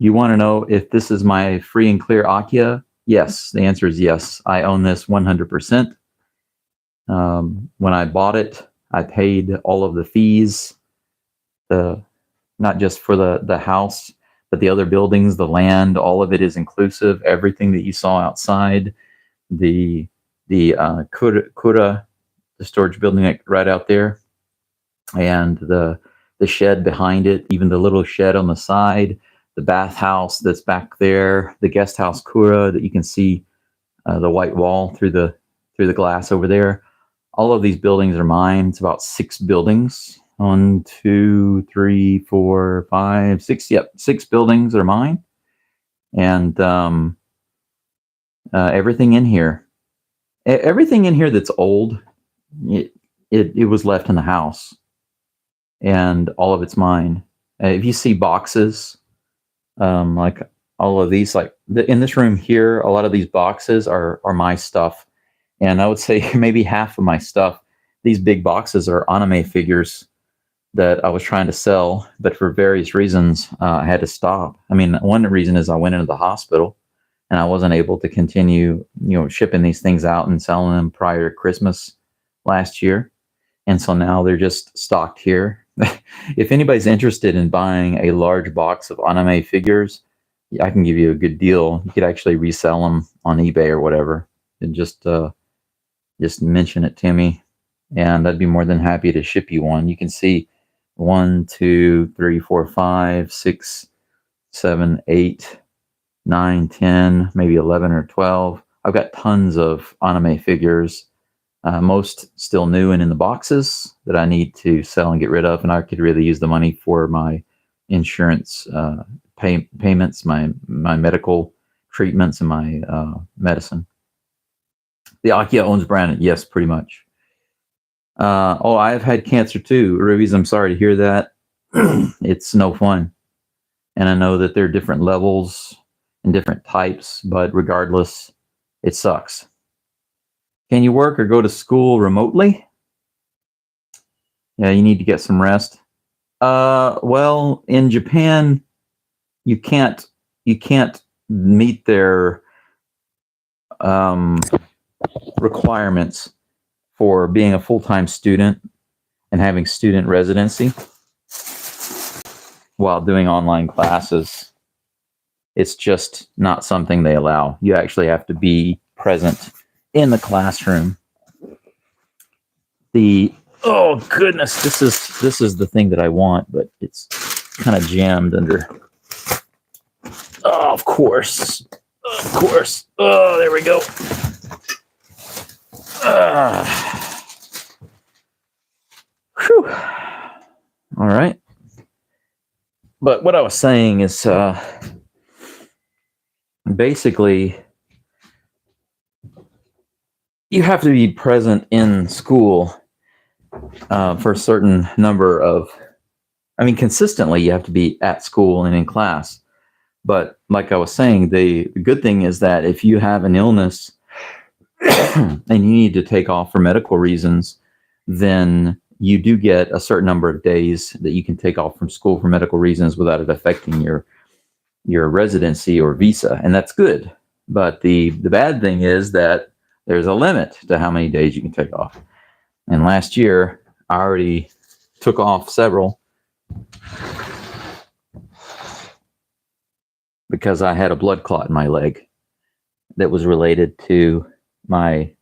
you want to know if this is my free and clear Akiya? Yes, the answer is yes. I own this 100%. When I bought it, I paid all of the fees, not just for the house, but the other buildings, the land, all of it is inclusive. Everything that you saw outside, the the Kura, the storage building right out there, and the shed behind it, even the little shed on the side, the bathhouse that's back there, the guest house Kura that you can see the white wall through the glass over there. All of these buildings are mine. It's about 6 buildings. 1, 2, 3, 4, 5, 6. Yep, 6 buildings are mine, and everything in here, that's old, it was left in the house, and all of it's mine. If you see boxes, like all of these, like in this room here, a lot of these boxes are my stuff, and I would say maybe half of my stuff. These big boxes are anime figures that I was trying to sell, but for various reasons, I had to stop. I mean, one reason is I went into the hospital, and I wasn't able to continue, shipping these things out and selling them prior to Christmas last year. And so now they're just stocked here. If anybody's interested in buying a large box of anime figures, I can give you a good deal. You could actually resell them on eBay or whatever, and just mention it to me, and I'd be more than happy to ship you one. You can see 1, 2, 3, 4, 5, 6, 7, 8, 9, 10, maybe 11 or 12. I've got tons of anime figures, most still new and in the boxes that I need to sell and get rid of, and I could really use the money for my insurance payments, my medical treatments, and my medicine. The Akiya owns Brandon. Yes, pretty much. I've had cancer too. Rubies, I'm sorry to hear that. It's no fun. And I know that there are different levels and different types, but regardless, it sucks. Can you work or go to school remotely? Yeah, you need to get some rest. Well, in Japan, you can't meet their requirements for being a full-time student and having student residency while doing online classes. It's just not something they allow. You actually have to be present in the classroom. Oh goodness, this is the thing that I want, but it's kind of jammed under. Oh, of course. Oh, there we go. Whew. All right. But what I was saying is, basically, you have to be present in school for a certain number of, consistently you have to be at school and in class. But like I was saying, the good thing is that if you have an illness and you need to take off for medical reasons, then you do get a certain number of days that you can take off from school for medical reasons without it affecting your residency or visa, and that's good. But the bad thing is that there's a limit to how many days you can take off. And last year, I already took off several because I had a blood clot in my leg that was related to my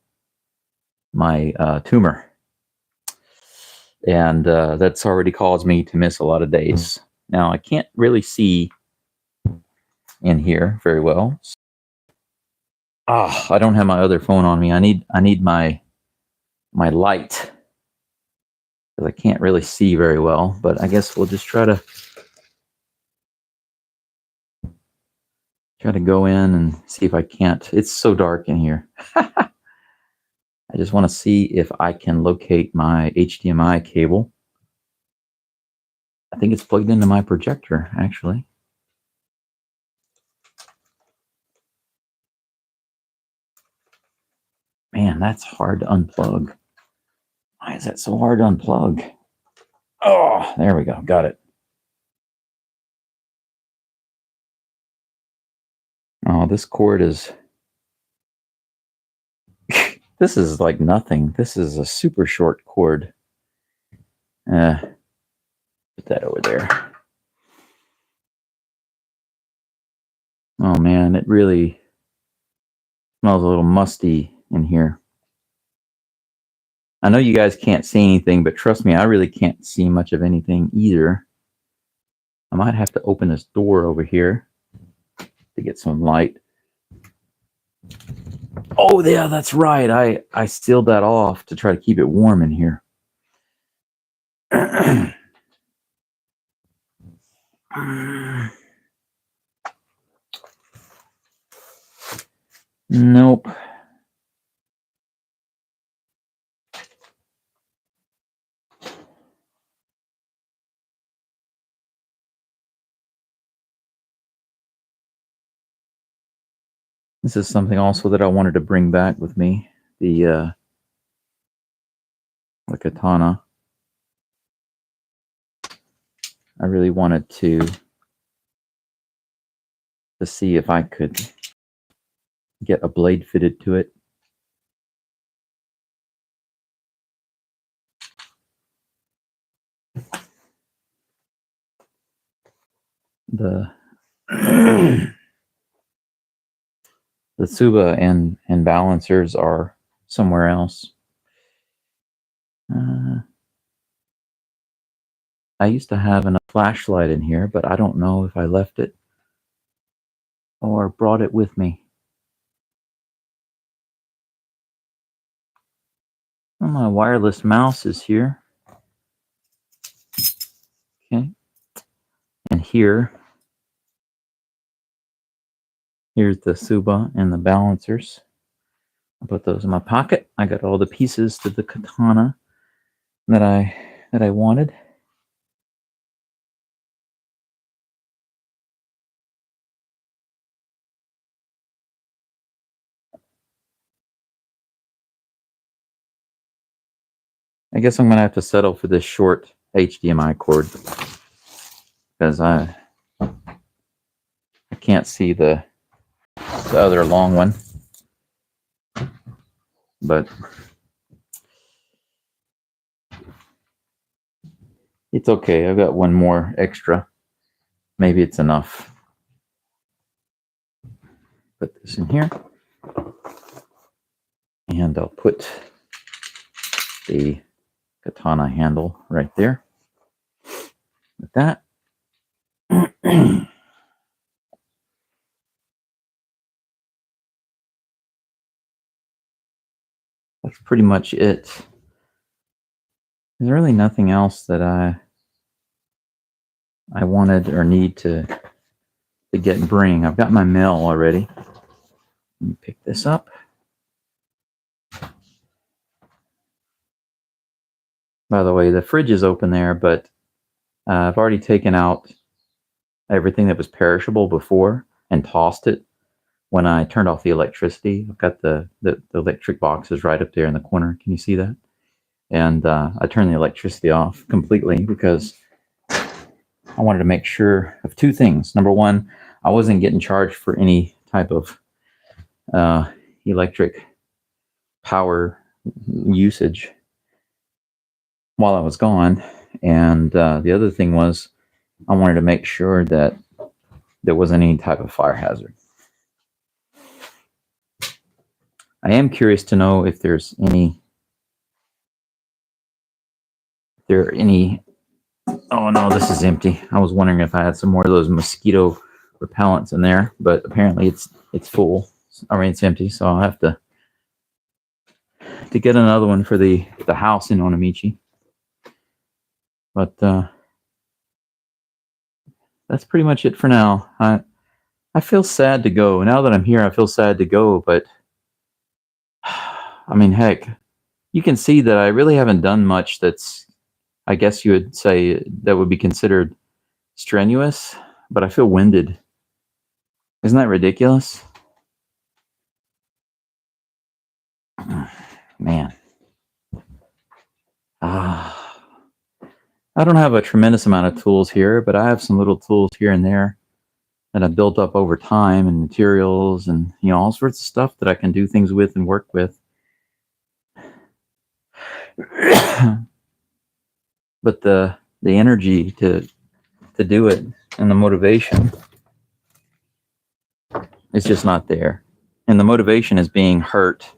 tumor. And that's already caused me to miss a lot of days. Now, I can't really see in here very well. I don't have my other phone on me. I need my light, because I can't really see very well, but I guess we'll just try to go in and see if I can't. It's so dark in here. I just want to see if I can locate my HDMI cable. I think it's plugged into my projector, actually. Man, that's hard to unplug. Why is that so hard to unplug? Oh, there we go. Got it. Oh, this cord is... This is like nothing. This is a super short cord. Put that over there. Oh man, it really smells a little musty in here. I know you guys can't see anything, but trust me, I really can't see much of anything either. I might have to open this door over here to get some light. Oh, yeah, that's right. I sealed that off to try to keep it warm in here. Nope. This is something also that I wanted to bring back with me, the katana. I really wanted to see if I could get a blade fitted to it. The the Tsuba and balancers are somewhere else. I used to have a flashlight in here, but I don't know if I left it or brought it with me. Well, my wireless mouse is here. Okay. And here's the Tsuba and the balancers. I'll put those in my pocket. I got all the pieces to the katana that I wanted. I guess I'm gonna have to settle for this short HDMI cord because I can't see the other long one. But it's okay. I've got one more extra. Maybe it's enough. Put this in here. And I'll put the katana handle right there. With that. That's pretty much it. There's really nothing else that I wanted or need to get and bring. I've got my mail already. Let me pick this up. By the way, the fridge is open there, but I've already taken out everything that was perishable before and tossed it when I turned off the electricity. I've got the electric boxes right up there in the corner. Can you see that? And I turned the electricity off completely because I wanted to make sure of two things. Number one, I wasn't getting charged for any type of electric power usage while I was gone. And the other thing was I wanted to make sure that there wasn't any type of fire hazard. I am curious to know if there's any oh no, this is empty. I was wondering if I had some more of those mosquito repellents in there, but apparently it's full. I mean, it's empty, so I'll have to get another one for the house in Onamichi. But that's pretty much it for now. I feel sad to go. Now that I'm here, I feel sad to go, but I mean, heck, you can see that I really haven't done much that's, I guess you would say, that would be considered strenuous, but I feel winded. Isn't that ridiculous? Man. I don't have a tremendous amount of tools here, but I have some little tools here and there that I've built up over time, and materials and, you know, all sorts of stuff that I can do things with and work with. But the energy to do it and the motivation is just not there. And the motivation is being hurt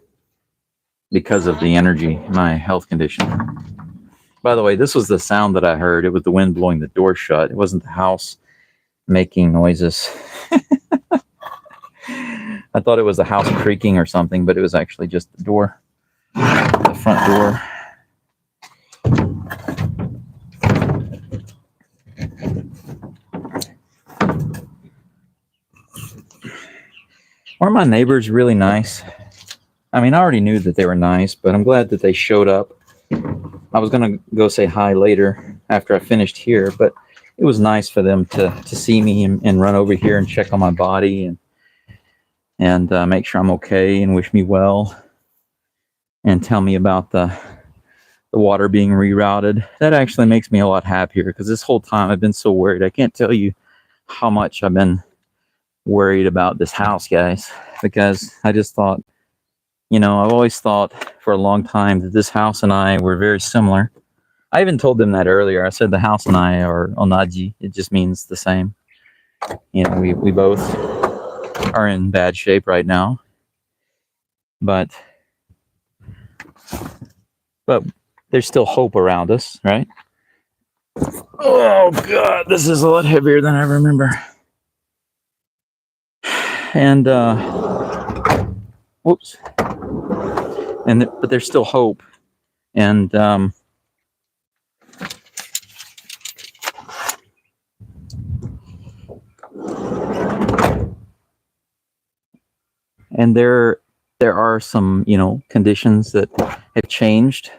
because of the energy, my health condition. By the way, this was the sound that I heard. It was the wind blowing the door shut. It wasn't the house making noises. I thought it was the house creaking or something, but it was actually just the door, the front door. Weren't my neighbors really nice? I mean, I already knew that they were nice, but I'm glad that they showed up. I was going to go say hi later after I finished here, but it was nice for them to see me and run over here and check on my body and make sure I'm okay and wish me well and tell me about the water being rerouted. That actually makes me a lot happier because this whole time I've been so worried. I can't tell you how much I've been worried about this house, guys, because I just thought, I've always thought for a long time that this house and I were very similar. I even told them that earlier. I said the house and I are onaji. It just means the same. We both are in bad shape right now. But there's still hope around us, right? Oh, God, this is a lot heavier than I remember. And, whoops. But there's still hope. And, there are some, conditions that have changed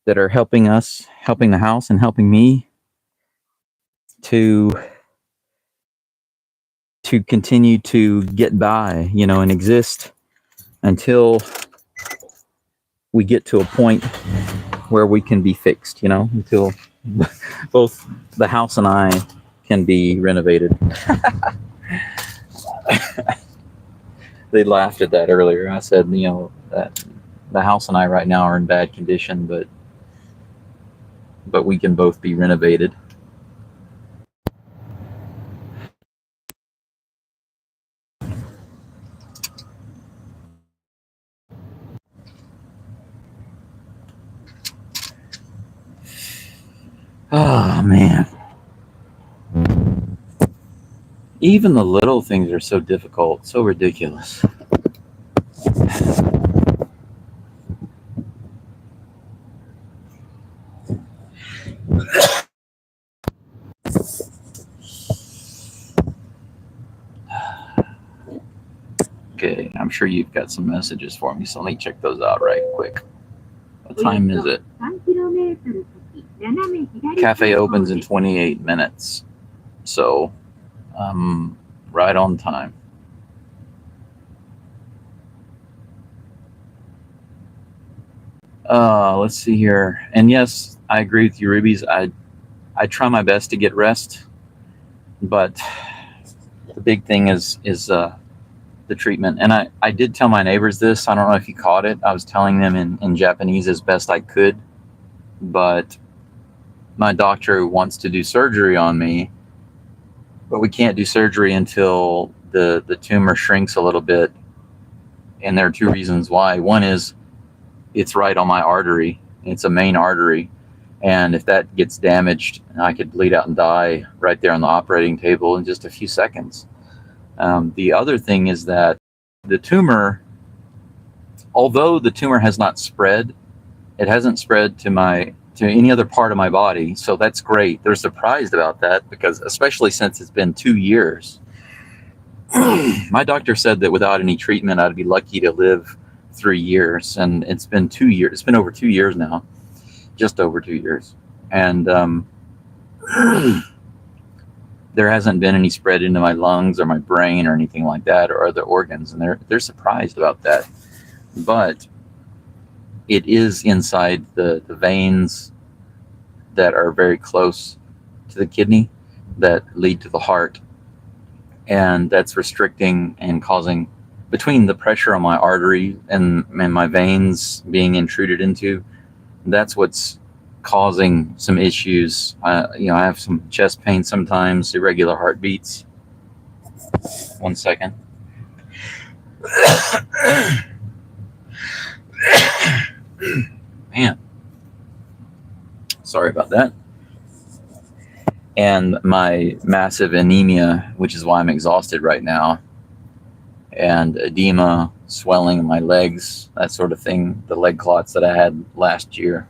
that are helping the house and helping me to continue to get by, and exist until we get to a point where we can be fixed, until both the house and I can be renovated. They laughed at that earlier. I said, that the house and I right now are in bad condition, but we can both be renovated. Oh, man. Even the little things are so difficult, so ridiculous. Okay, I'm sure you've got some messages for me, so let me check those out right quick. What time is it? Cafe opens in 28 minutes, so right on time. Let's see here. And yes, I agree with you, Rubies. I try my best to get rest, but the big thing is the treatment. And I did tell my neighbors this. I don't know if you caught it. I was telling them in Japanese as best I could, but my doctor wants to do surgery on me, but we can't do surgery until the tumor shrinks a little bit. And there are two reasons why. One is it's right on my artery. It's a main artery. And if that gets damaged, I could bleed out and die right there on the operating table in just a few seconds. The other thing is that the tumor, although the tumor has not spread, it hasn't spread to any other part of my body. So that's great. They're surprised about that because, especially since it's been 2 years. My doctor said that without any treatment, I'd be lucky to live 3 years. And it's been 2 years. It's been over 2 years now, just over 2 years. And there hasn't been any spread into my lungs or my brain or anything like that or other organs. And they're surprised about that. But it is inside the veins that are very close to the kidney that lead to the heart. And that's restricting and causing, between the pressure on my artery and my veins being intruded into, that's what's causing some issues. I have some chest pain sometimes, irregular heartbeats. 1 second. Man, sorry about that. And my massive anemia, which is why I'm exhausted right now, and edema, swelling in my legs, that sort of thing, the leg clots that I had last year,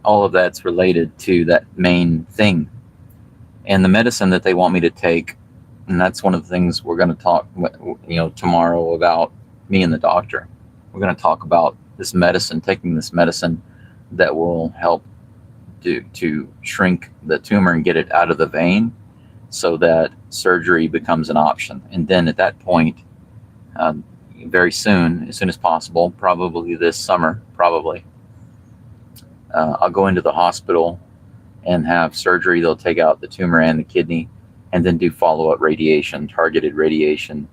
all of that's related to that main thing. And the medicine that they want me to take, and that's one of the things we're going to talk, tomorrow about, me and the doctor. We're going to talk about this medicine, taking this medicine that will help to shrink the tumor and get it out of the vein so that surgery becomes an option. And then at that point, very soon, as soon as possible, probably this summer, I'll go into the hospital and have surgery. They'll take out the tumor and the kidney and then do follow-up radiation, targeted radiation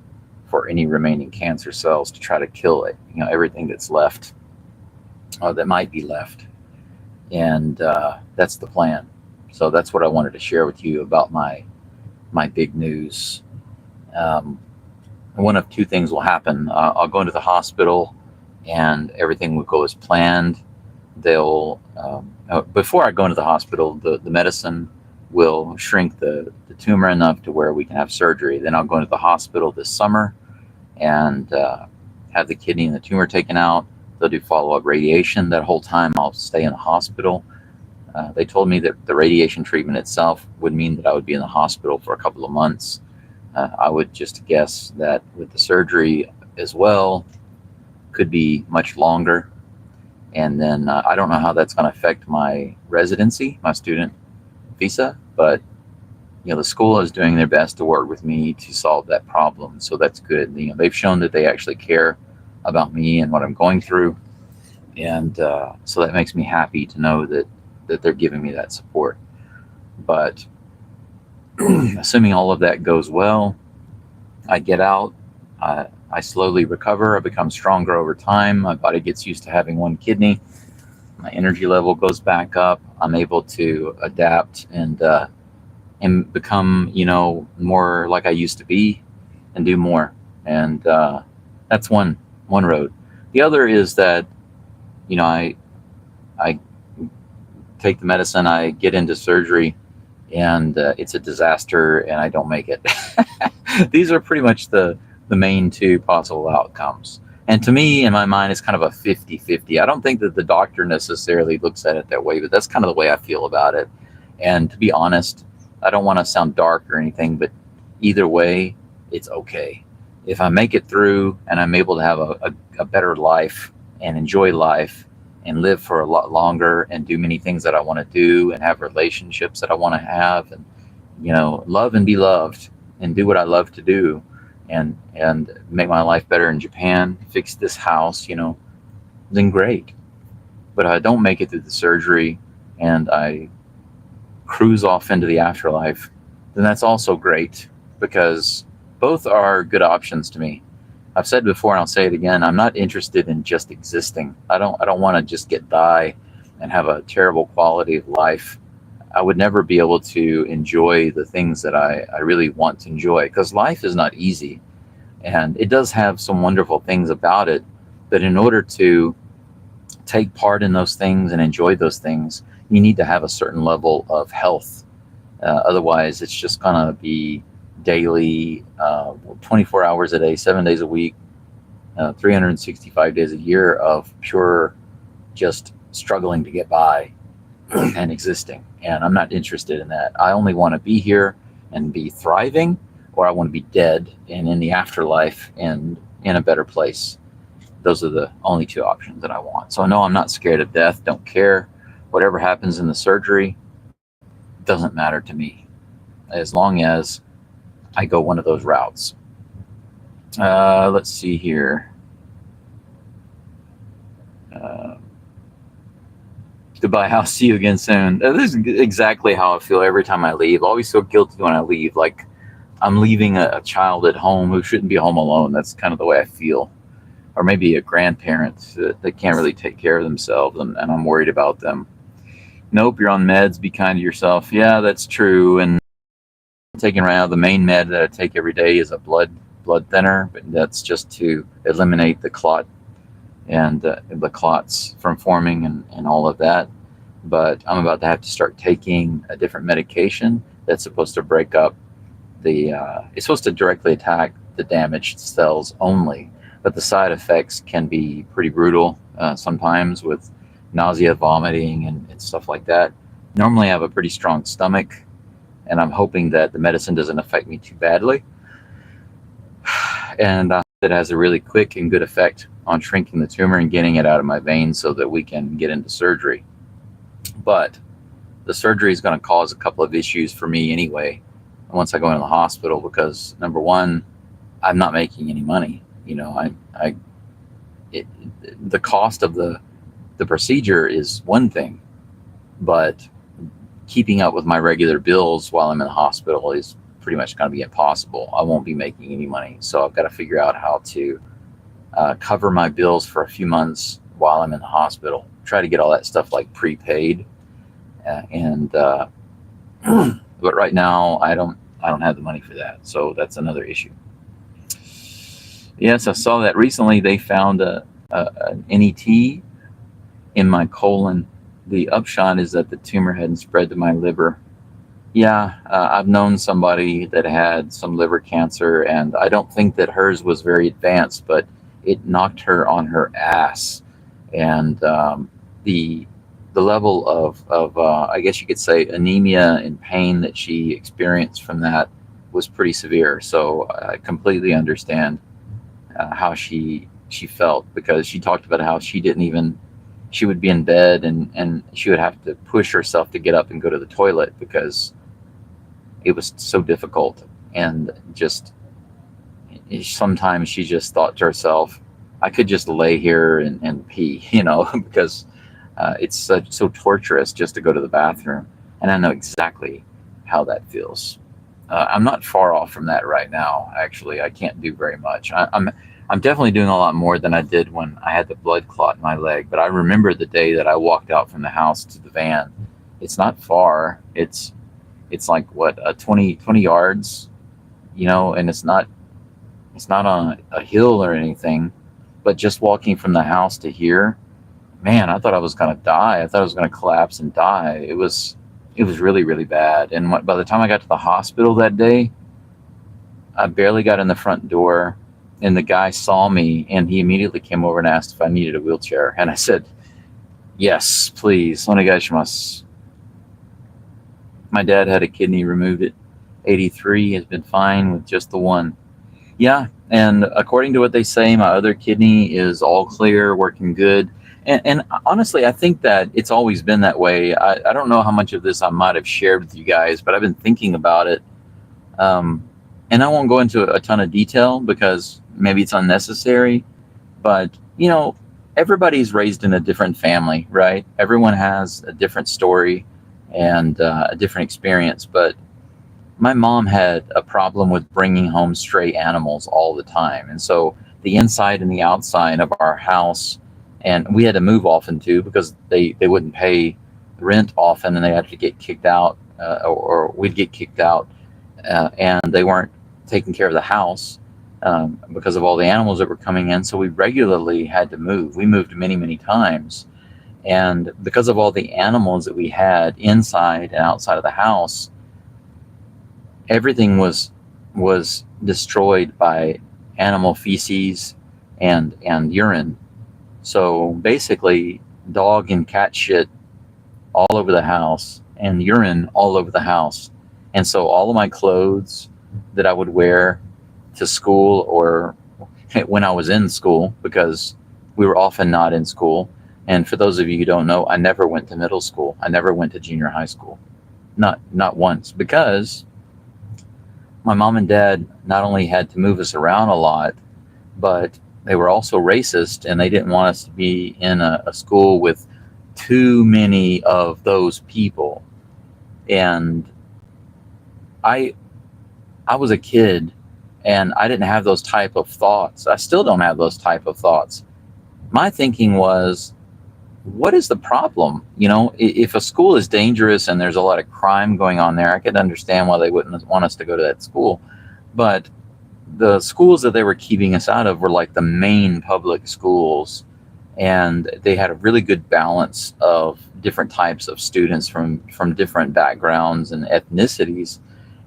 for any remaining cancer cells to try to kill it, everything that's left, that might be left. And that's the plan. So that's what I wanted to share with you about my big news. One of two things will happen. I'll go into the hospital and everything will go as planned. They'll before I go into the hospital, the medicine will shrink the tumor enough to where we can have surgery. Then I'll go into the hospital this summer and have the kidney and the tumor taken out. They'll do follow-up radiation. That whole time I'll stay in the hospital. They told me that the radiation treatment itself would mean that I would be in the hospital for a couple of months. I would just guess that with the surgery as well, could be much longer. And then I don't know how that's going to affect my residency, my student visa, but the school is doing their best to work with me to solve that problem. So that's good. They've shown that they actually care about me and what I'm going through. And so that makes me happy to know that they're giving me that support. But assuming all of that goes well, I get out, I slowly recover, I become stronger over time, my body gets used to having one kidney, my energy level goes back up, I'm able to adapt and become, more like I used to be and do more. And that's one road. The other is that, I take the medicine, I get into surgery, and it's a disaster and I don't make it. These are pretty much the main two possible outcomes. And to me, in my mind, it's kind of a 50-50. I don't think that the doctor necessarily looks at it that way, but that's kind of the way I feel about it. And to be honest, I don't want to sound dark or anything, but either way, it's okay. If I make it through and I'm able to have a better life and enjoy life and live for a lot longer and do many things that I want to do and have relationships that I want to have and, love and be loved and do what I love to do and make my life better in Japan, fix this house, then great. But if I don't make it through the surgery and I cruise off into the afterlife, then that's also great, because both are good options to me. I've said before, and I'll say it again, I'm not interested in just existing. I don't want to just get by and have a terrible quality of life. I would never be able to enjoy the things that I really want to enjoy, because life is not easy. And it does have some wonderful things about it. But in order to take part in those things and enjoy those things, you need to have a certain level of health. Otherwise, it's just going to be daily, 24 hours a day, 7 days a week, 365 days a year of pure just struggling to get by and existing. And I'm not interested in that. I only want to be here and be thriving, or I want to be dead and in the afterlife and in a better place. Those are the only two options that I want. So no, I'm not scared of death. Don't care. Whatever happens in the surgery doesn't matter to me, as long as I go one of those routes. Let's see here. Goodbye, I'll see you again soon. This is exactly how I feel every time I leave. I always feel guilty when I leave, like I'm leaving a child at home who shouldn't be home alone. That's kind of the way I feel. Or maybe a grandparent that can't really take care of themselves, and I'm worried about them. Nope, you're on meds, be kind to yourself. Yeah, that's true. And taking right now, the main med that I take every day is a blood thinner, but that's just to eliminate the clot and the clots from forming and all of that. But I'm about to have to start taking a different medication that's supposed to break up it's supposed to directly attack the damaged cells only, but the side effects can be pretty brutal sometimes with nausea, vomiting, and stuff like that. Normally, I have a pretty strong stomach, and I'm hoping that the medicine doesn't affect me too badly. And it has a really quick and good effect on shrinking the tumor and getting it out of my veins so that we can get into surgery. But the surgery is going to cause a couple of issues for me anyway once I go into the hospital, because number one, I'm not making any money. You know, the cost of the procedure is one thing, but keeping up with my regular bills while I'm in the hospital is pretty much going to be impossible. I won't be making any money, so I've got to figure out how to cover my bills for a few months while I'm in the hospital. Try to get all that stuff like prepaid, but right now I don't have the money for that, so that's another issue. Yes, I saw that recently. They found an NET in my colon. The upshot is that the tumor hadn't spread to my liver. Yeah, I've known somebody that had some liver cancer, and I don't think that hers was very advanced, but it knocked her on her ass. And the level of I guess you could say anemia and pain that she experienced from that was pretty severe. So I completely understand how she felt, because she talked about how she would be in bed and she would have to push herself to get up and go to the toilet because it was so difficult. And just sometimes she just thought to herself, I could just lay here and pee, because it's so torturous just to go to the bathroom. And I know exactly how that feels. I'm not far off from that right now. Actually, I can't do very much. I'm definitely doing a lot more than I did when I had the blood clot in my leg. But I remember the day that I walked out from the house to the van. It's not far. It's like what, 20 yards, and it's not on a hill or anything. But just walking from the house to here, man, I thought I was going to die. I thought I was going to collapse and die. It was really, really bad. And by the time I got to the hospital that day, I barely got in the front door, and the guy saw me, and he immediately came over and asked if I needed a wheelchair. And I said, yes, please. Onegaishimasu. My dad had a kidney removed at 83, has been fine with just the one. Yeah, and according to what they say, my other kidney is all clear, working good. And honestly, I think that it's always been that way. I don't know how much of this I might have shared with you guys, but I've been thinking about it. And I won't go into a ton of detail because maybe it's unnecessary. But, everybody's raised in a different family, right? Everyone has a different story and a different experience. But my mom had a problem with bringing home stray animals all the time. And so the inside and the outside of our house, and we had to move often too, because they wouldn't pay rent often, and they had to get kicked out, or we'd get kicked out, and they weren't taking care of the house because of all the animals that were coming in. So we regularly had to move. We moved many, many times. And because of all the animals that we had inside and outside of the house, everything was destroyed by animal feces and urine. So basically, dog and cat shit all over the house and urine all over the house. And so all of my clothes that I would wear to school, or when I was in school, because we were often not in school. And for those of you who don't know, I never went to middle school. I never went to junior high school. Not once, because my mom and dad not only had to move us around a lot, but they were also racist, and they didn't want us to be in a school with too many of those people. And I was a kid, and I didn't have those type of thoughts. I still don't have those type of thoughts. My thinking was, what is the problem? If a school is dangerous and there's a lot of crime going on there, I could understand why they wouldn't want us to go to that school. But the schools that they were keeping us out of were like the main public schools. and they had a really good balance of different types of students from different backgrounds and ethnicities.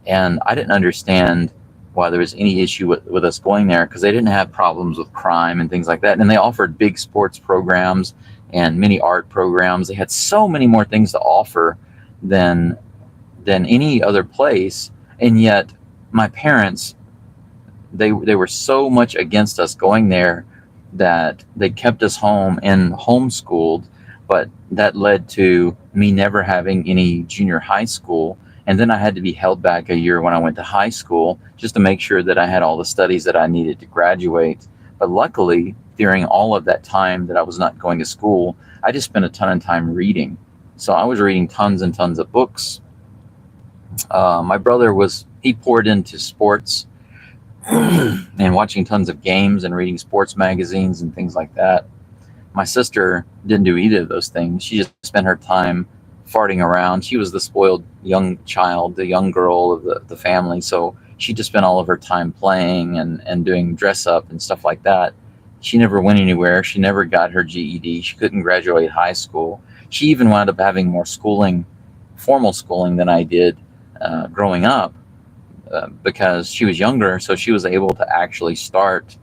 And I didn't understand why there was any issue with us going there, because they didn't have problems with crime and things like that. And they offered big sports programs and many art programs. They had so many more things to offer than any other place. And yet my parents, they were so much against us going there that they kept us home and homeschooled. But that led to me never having any junior high school. And then I had to be held back a year when I went to high school just to make sure that I had all the studies that I needed to graduate. But luckily, during all of that time that I was not going to school, I just spent a ton of time reading. So I was reading tons and tons of books. My brother he poured into sports and watching tons of games and reading sports magazines and things like that. My sister didn't do either of those things. She just spent her time farting around. She was the spoiled young child, the young girl of the family. So she just spent all of her time playing and doing dress up and stuff like that. She never went anywhere. She never got her GED. She couldn't graduate high school. She even wound up having more schooling, formal schooling, than I did growing up, because she was younger. So she was able to actually start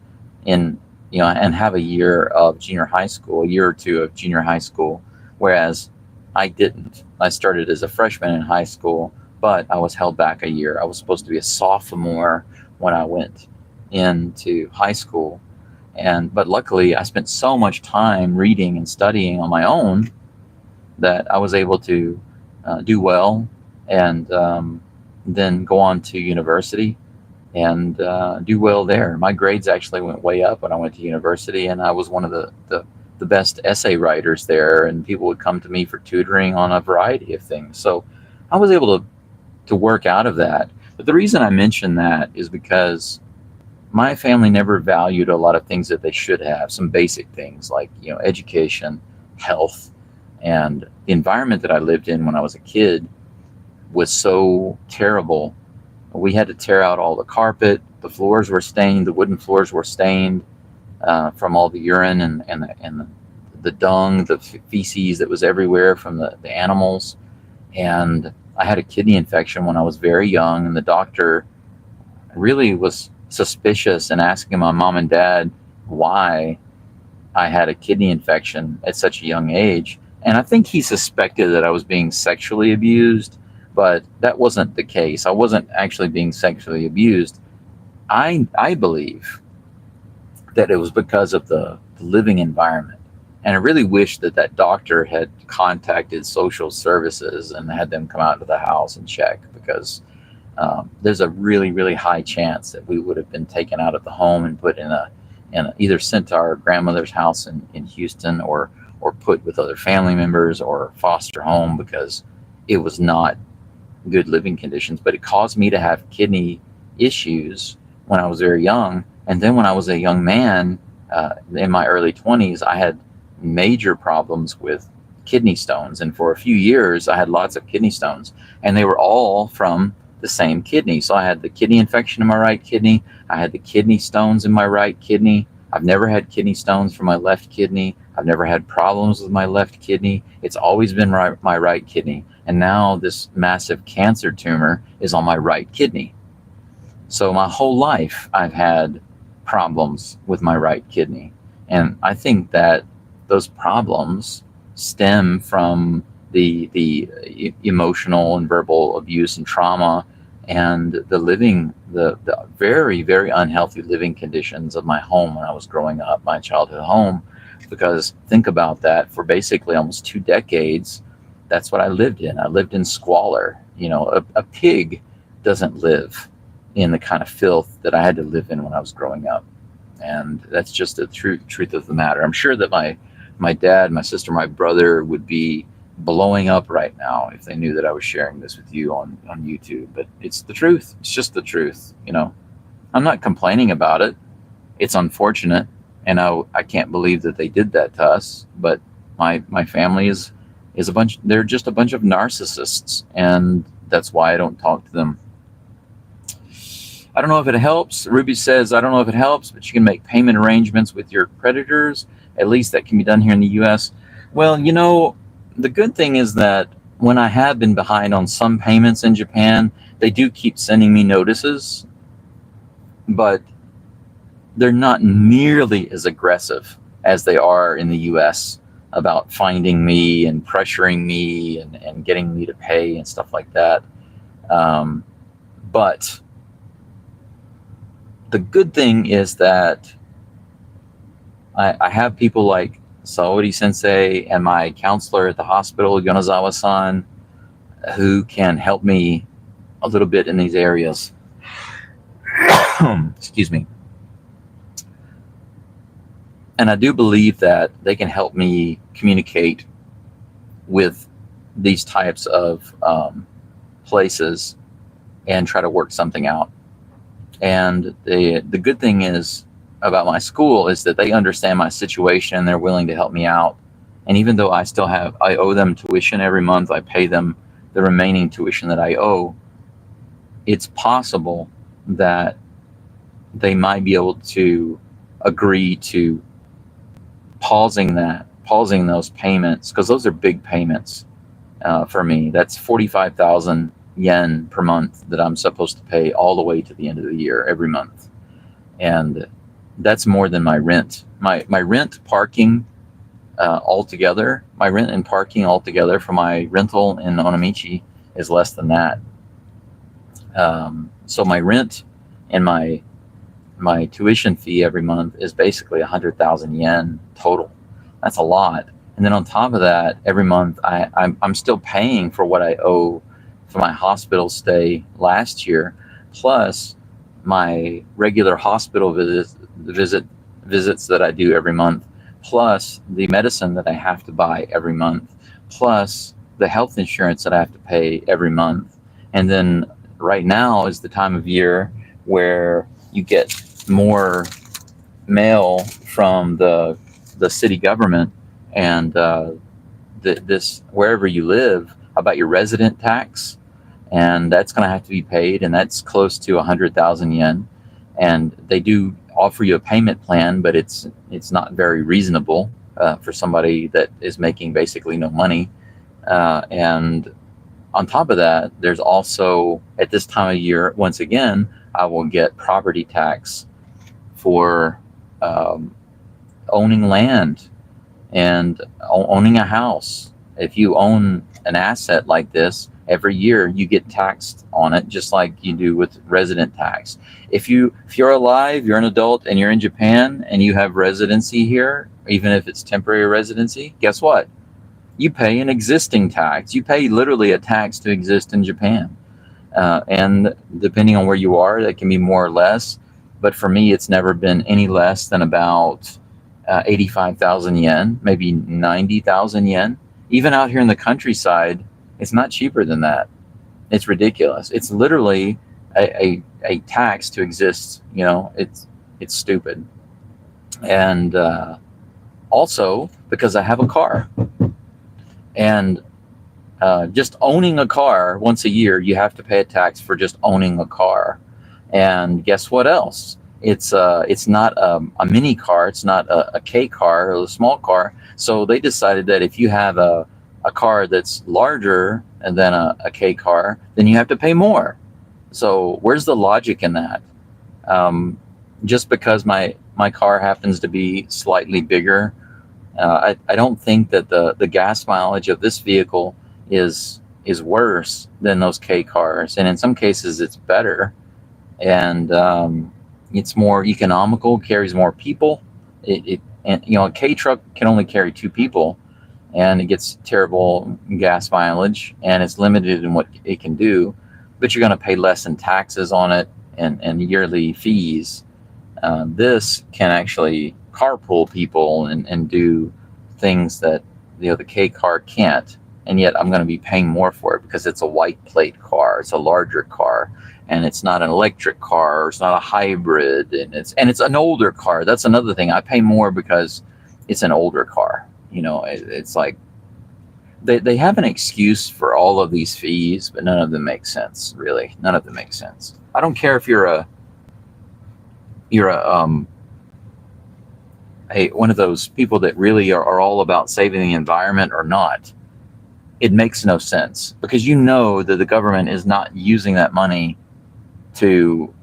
in, and have a year of junior high school, a year or two of junior high school, whereas I didn't. I started as a freshman in high school, but I was held back a year. I was supposed to be a sophomore when I went into high school. But luckily I spent so much time reading and studying on my own that I was able to do well, and then go on to university and do well there. My grades actually went way up when I went to university, and I was one of the best essay writers there, and people would come to me for tutoring on a variety of things. So I was able to work out of that. But the reason I mention that is because my family never valued a lot of things that they should have, some basic things like, education, health, and the environment that I lived in when I was a kid was so terrible. We had to tear out all the carpet. The floors were stained. The wooden floors were stained from all the urine and the dung, the feces that was everywhere from the animals. And I had a kidney infection when I was very young, and the doctor really was suspicious and asking my mom and dad why I had a kidney infection at such a young age. And I think he suspected that I was being sexually abused, but that wasn't the case. I wasn't actually being sexually abused. I believe that it was because of the living environment. And I really wish that doctor had contacted social services and had them come out to the house and check, because there's a really, really high chance that we would have been taken out of the home and put in either sent to our grandmother's house in Houston, or put with other family members, or foster home, because it was not good living conditions. But it caused me to have kidney issues when I was very young. And then when I was a young man, in my early 20s, I had major problems with kidney stones. And for a few years, I had lots of kidney stones, and they were all from the same kidney. So I had the kidney infection in my right kidney. I had the kidney stones in my right kidney. I've never had kidney stones from my left kidney. I've never had problems with my left kidney. It's always been my right kidney. And now this massive cancer tumor is on my right kidney. So my whole life, I've had problems with my right kidney. And I think that those problems stem from the emotional and verbal abuse and trauma, and the very, very unhealthy living conditions of my home when I was growing up, my childhood home. Because think about that, for basically almost 2 decades, that's what I lived in. I lived in squalor. A pig doesn't live in the kind of filth that I had to live in when I was growing up. And that's just the truth of the matter. I'm sure that my dad, my sister, my brother would be blowing up right now if they knew that I was sharing this with you on YouTube. But it's the truth. It's just the truth. I'm not complaining about it. It's unfortunate, and I can't believe that they did that to us. But my family is a bunch. They're just a bunch of narcissists, and that's why I don't talk to them. I don't know if it helps. Ruby says, I don't know if it helps, but you can make payment arrangements with your creditors at least that can be done here in the US? Well, the good thing is that when I have been behind on some payments in Japan, they do keep sending me notices, but they're not nearly as aggressive as they are in the US about finding me and pressuring me and getting me to pay and stuff like that. But the good thing is that I have people like Saori Sensei and my counselor at the hospital, Yonazawa-san, who can help me a little bit in these areas. Excuse me. And I do believe that they can help me communicate with these types of places and try to work something out. And the good thing is about my school is that they understand my situation and they're willing to help me out. And even though I owe them tuition every month, I pay them the remaining tuition that I owe, it's possible that they might be able to agree to pausing those payments, because those are big payments for me. That's 45,000 yen per month that I'm supposed to pay all the way to the end of the year every month. And that's more than my rent. My rent parking altogether, my rent and parking altogether for my rental in Onamichi is less than that. So my rent and my tuition fee every month is basically 100,000 yen total. That's a lot. And then on top of that, every month I'm still paying for what I owe for my hospital stay last year, plus my regular hospital visits that I do every month, plus the medicine that I have to buy every month, plus the health insurance that I have to pay every month. And then right now is the time of year where you get more mail from the city government and this wherever you live about your resident tax, and that's going to have to be paid, and that's close to 100,000 yen. And they do offer you a payment plan, but it's not very reasonable for somebody that is making basically no money. And on top of that, there's also, at this time of year, once again, I will get property tax for owning land and owning a house. If you own an asset like this, every year you get taxed on it, just like you do with resident tax. If you're alive, you're an adult, and you're in Japan, and you have residency here, even if it's temporary residency, guess what? You pay an existing tax. You pay literally a tax to exist in Japan. And depending on where you are, that can be more or less. But for me, it's never been any less than about 85,000 yen, maybe 90,000 yen. Even out here in the countryside, it's not cheaper than that. It's ridiculous. It's literally a tax to exist. It's stupid. And also because I have a car. And just owning a car once a year, you have to pay a tax for just owning a car. And guess what else? It's not a mini car. It's not a K car or a small car. So they decided that if you have a car that's larger than a K car, then you have to pay more. So where's the logic in that? Just because my car happens to be slightly bigger, I don't think that the gas mileage of this vehicle is worse than those K cars, and in some cases it's better, and it's more economical, carries more people. And a K truck can only carry 2 people, and it gets terrible gas mileage, and it's limited in what it can do. But you're going to pay less in taxes on it and yearly fees. This can actually carpool people and do things that the K car can't, and yet I'm going to be paying more for it because it's a white plate car. It's a larger car, and it's not an electric car, or it's not a hybrid, and it's an older car. That's another thing. I pay more because it's an older car. It's like they have an excuse for all of these fees, but none of them make sense. Really, none of them make sense. I don't care if you're a one of those people that really are all about saving the environment or not, it makes no sense, because you know that the government is not using that money to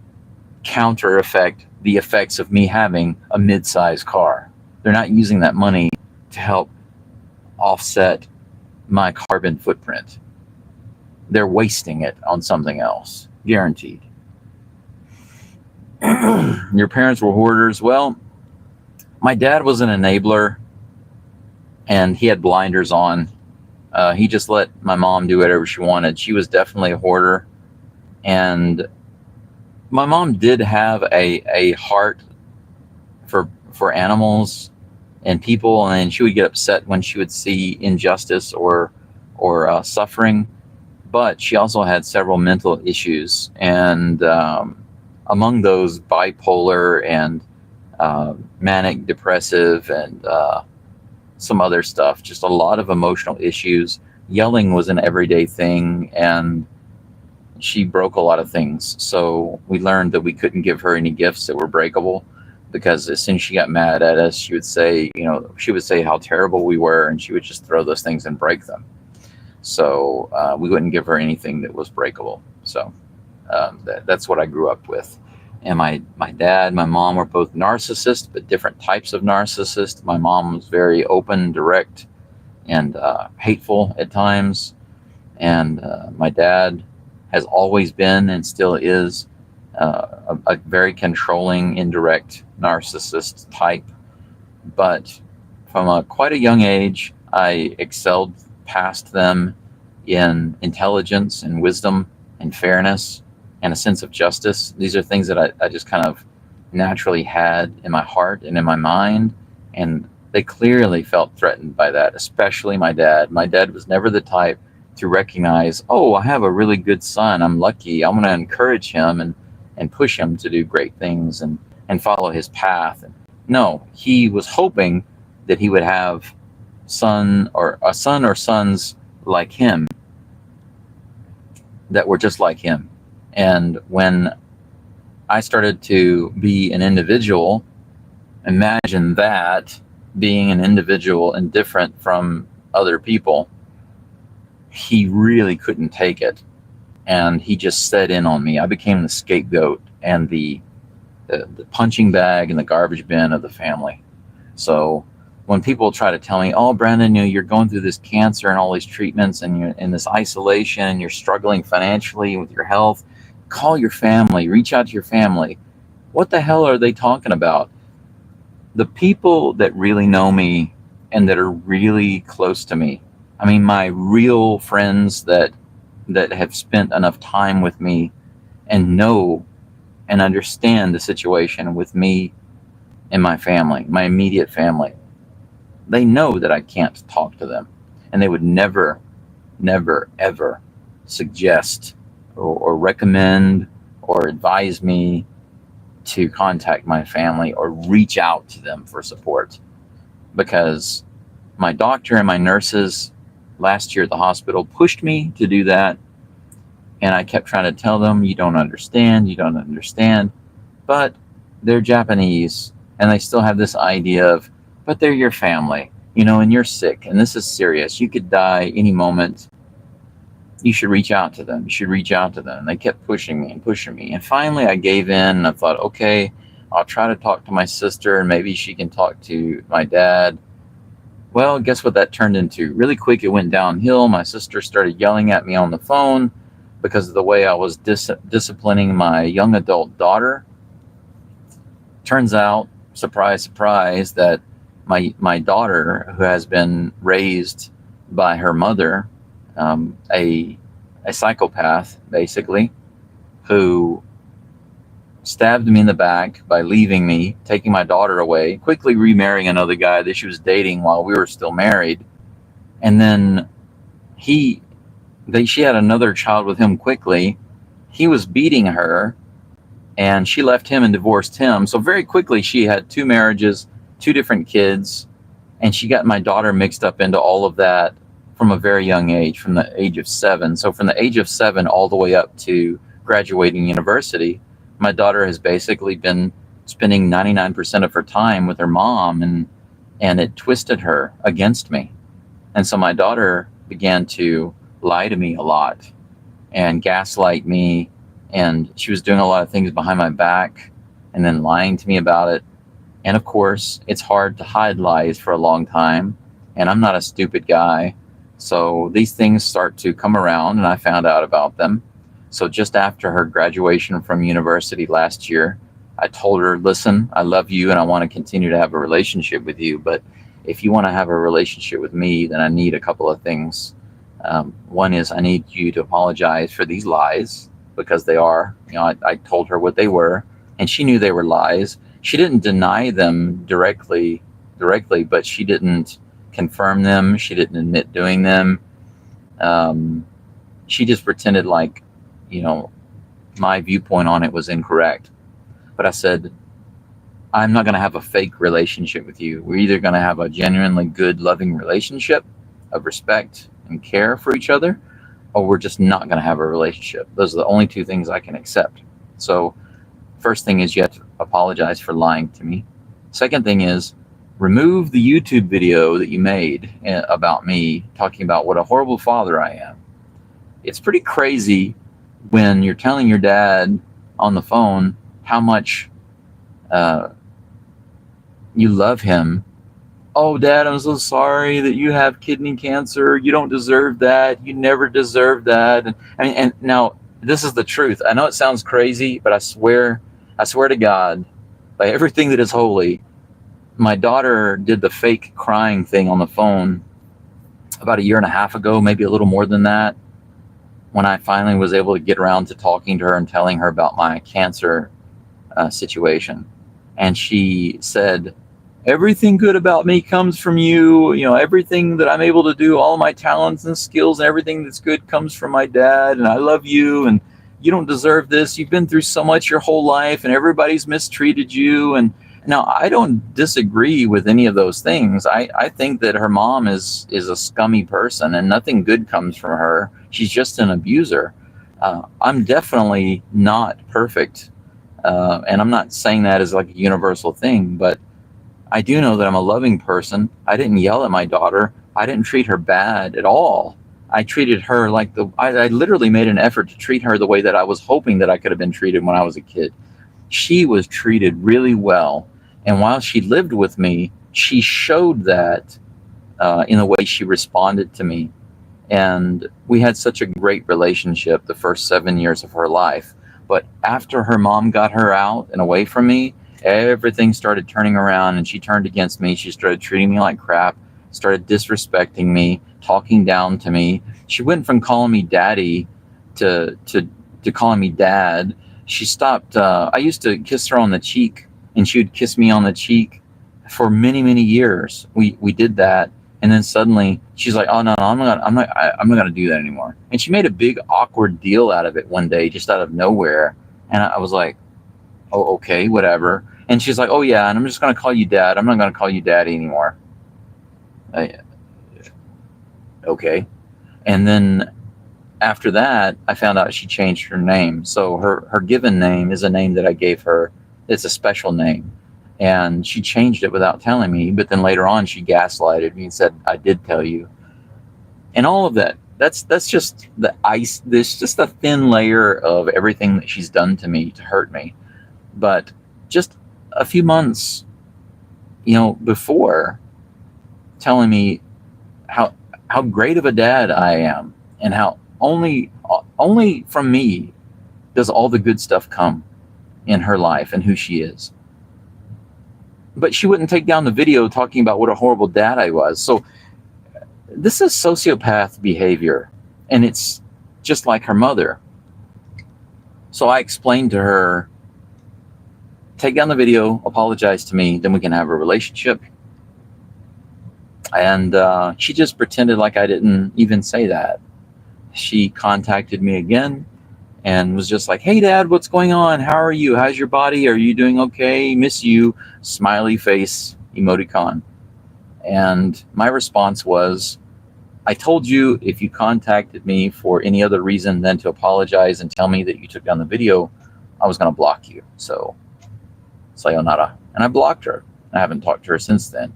counter effect the effects of me having a mid-sized car. They're not using that money to help offset my carbon footprint. They're wasting it on something else, guaranteed. Your parents were hoarders. Well, my dad was an enabler, and he had blinders on. He just let my mom do whatever she wanted. She was definitely a hoarder, and my mom did have a heart for animals and people, and she would get upset when she would see injustice or suffering. But she also had several mental issues, and among those, bipolar and manic depressive and some other stuff, just a lot of emotional issues. Yelling was an everyday thing, and she broke a lot of things. So we learned that we couldn't give her any gifts that were breakable, because as soon as she got mad at us, she would say how terrible we were, and she would just throw those things and break them. So we wouldn't give her anything that was breakable. So that's what I grew up with. And my dad, my mom were both narcissists, but different types of narcissists. My mom was very open, direct, and hateful at times. And my dad has always been and still is a very controlling, indirect narcissist type. But from quite a young age, I excelled past them in intelligence and wisdom and fairness and a sense of justice. These are things that I just kind of naturally had in my heart and in my mind, and they clearly felt threatened by that, especially my dad. My dad was never the type to recognize, oh, I have a really good son, I'm lucky, I'm going to encourage him and push him to do great things and follow his path. And no, he was hoping that he would have a son or sons like him that were just like him. And when I started to be an individual, imagine that, being an individual and different from other people, he really couldn't take it. And he just set in on me. I became the scapegoat and the punching bag and the garbage bin of the family. So when people try to tell me, oh, Brandon, you're going through this cancer and all these treatments, and you're in this isolation, and you're struggling financially with your health, call your family, reach out to your family. What the hell are they talking about? The people that really know me and that are really close to me, I mean, my real friends that have spent enough time with me and know and understand the situation with me and my family, my immediate family, they know that I can't talk to them, and they would never, ever suggest or recommend or advise me to contact my family or reach out to them for support, because my doctor and my nurses last year at the hospital pushed me to do that. And I kept trying to tell them, you don't understand. But they're Japanese, and they still have this idea of, but they're your family, and you're sick, and this is serious. You could die any moment. You should reach out to them. And they kept pushing me. And finally I gave in, and I thought, okay, I'll try to talk to my sister, and maybe she can talk to my dad. Well, guess what that turned into? Really quick, it went downhill. My sister started yelling at me on the phone because of the way I was disciplining my young adult daughter. Turns out, surprise, surprise, that my daughter, who has been raised by her mother, a psychopath, basically, who stabbed me in the back by leaving me, taking my daughter away, quickly remarrying another guy that she was dating while we were still married. And then she had another child with him quickly. He was beating her, and she left him and divorced him. So very quickly she had 2 marriages, 2 different kids, and she got my daughter mixed up into all of that from a very young age, from the age of 7. So from the age of 7 all the way up to graduating university, my daughter has basically been spending 99% of her time with her mom, and it twisted her against me. And so my daughter began to lie to me a lot and gaslight me, and she was doing a lot of things behind my back and then lying to me about it. And of course, it's hard to hide lies for a long time, and I'm not a stupid guy. So these things start to come around, and I found out about them. So just after her graduation from university last year, I told her, listen, I love you and I want to continue to have a relationship with you, but if you want to have a relationship with me, then I need a couple of things. One is I need you to apologize for these lies, because they are. I told her what they were, and she knew they were lies. She didn't deny them directly, but she didn't confirm them. She didn't admit doing them. She just pretended like, my viewpoint on it was incorrect. But I said, I'm not going to have a fake relationship with you. We're either going to have a genuinely good, loving relationship of respect and care for each other, or we're just not going to have a relationship. Those are the only two things I can accept. So first thing is you have to apologize for lying to me. Second thing is remove the YouTube video that you made about me talking about what a horrible father I am. It's pretty crazy when you're telling your dad on the phone how much you love him. Oh, Dad, I'm so sorry that you have kidney cancer. You don't deserve that. You never deserved that. And now this is the truth. I know it sounds crazy, but I swear to God, by everything that is holy, my daughter did the fake crying thing on the phone about 1.5 years ago, maybe a little more than that, when I finally was able to get around to talking to her and telling her about my cancer situation. And she said, everything good about me comes from you. Everything that I'm able to do, all my talents and skills and everything that's good comes from my dad. And I love you. And you don't deserve this. You've been through so much your whole life, and everybody's mistreated you. And now I don't disagree with any of those things. I think that her mom is a scummy person, and nothing good comes from her. She's just an abuser. I'm definitely not perfect. And I'm not saying that as like a universal thing, but I do know that I'm a loving person. I didn't yell at my daughter. I didn't treat her bad at all. I treated her like I literally made an effort to treat her the way that I was hoping that I could have been treated when I was a kid. She was treated really well. And while she lived with me, she showed that in the way she responded to me. And we had such a great relationship the first 7 years of her life. But after her mom got her out and away from me, everything started turning around, and she turned against me. She started treating me like crap, started disrespecting me, talking down to me. She went from calling me daddy to calling me dad. She stopped. I used to kiss her on the cheek, and she would kiss me on the cheek for many, many years. We did that. And then suddenly she's like, oh, no, I'm not going to do that anymore. And she made a big awkward deal out of it one day, just out of nowhere. And I was like, oh, okay, whatever. And she's like, oh, yeah, and I'm just going to call you dad. I'm not going to call you daddy anymore. Okay. And then after that, I found out she changed her name. So her given name is a name that I gave her. It's a special name. And she changed it without telling me. But then later on, she gaslighted me and said, I did tell you. And all of that, that's just the ice. There's just a thin layer of everything that she's done to me to hurt me. But just a few months, before, telling me how great of a dad I am, and how only from me does all the good stuff come in her life and who she is. But she wouldn't take down the video talking about what a horrible dad I was. So this is sociopath behavior, and it's just like her mother. So I explained to her, take down the video, apologize to me, then we can have a relationship. And she just pretended like I didn't even say that. She contacted me again and was just like, hey, Dad, what's going on? How are you? How's your body? Are you doing okay? Miss you. Smiley face emoticon. And my response was, I told you if you contacted me for any other reason than to apologize and tell me that you took down the video, I was going to block you. So sayonara. And I blocked her. I haven't talked to her since then.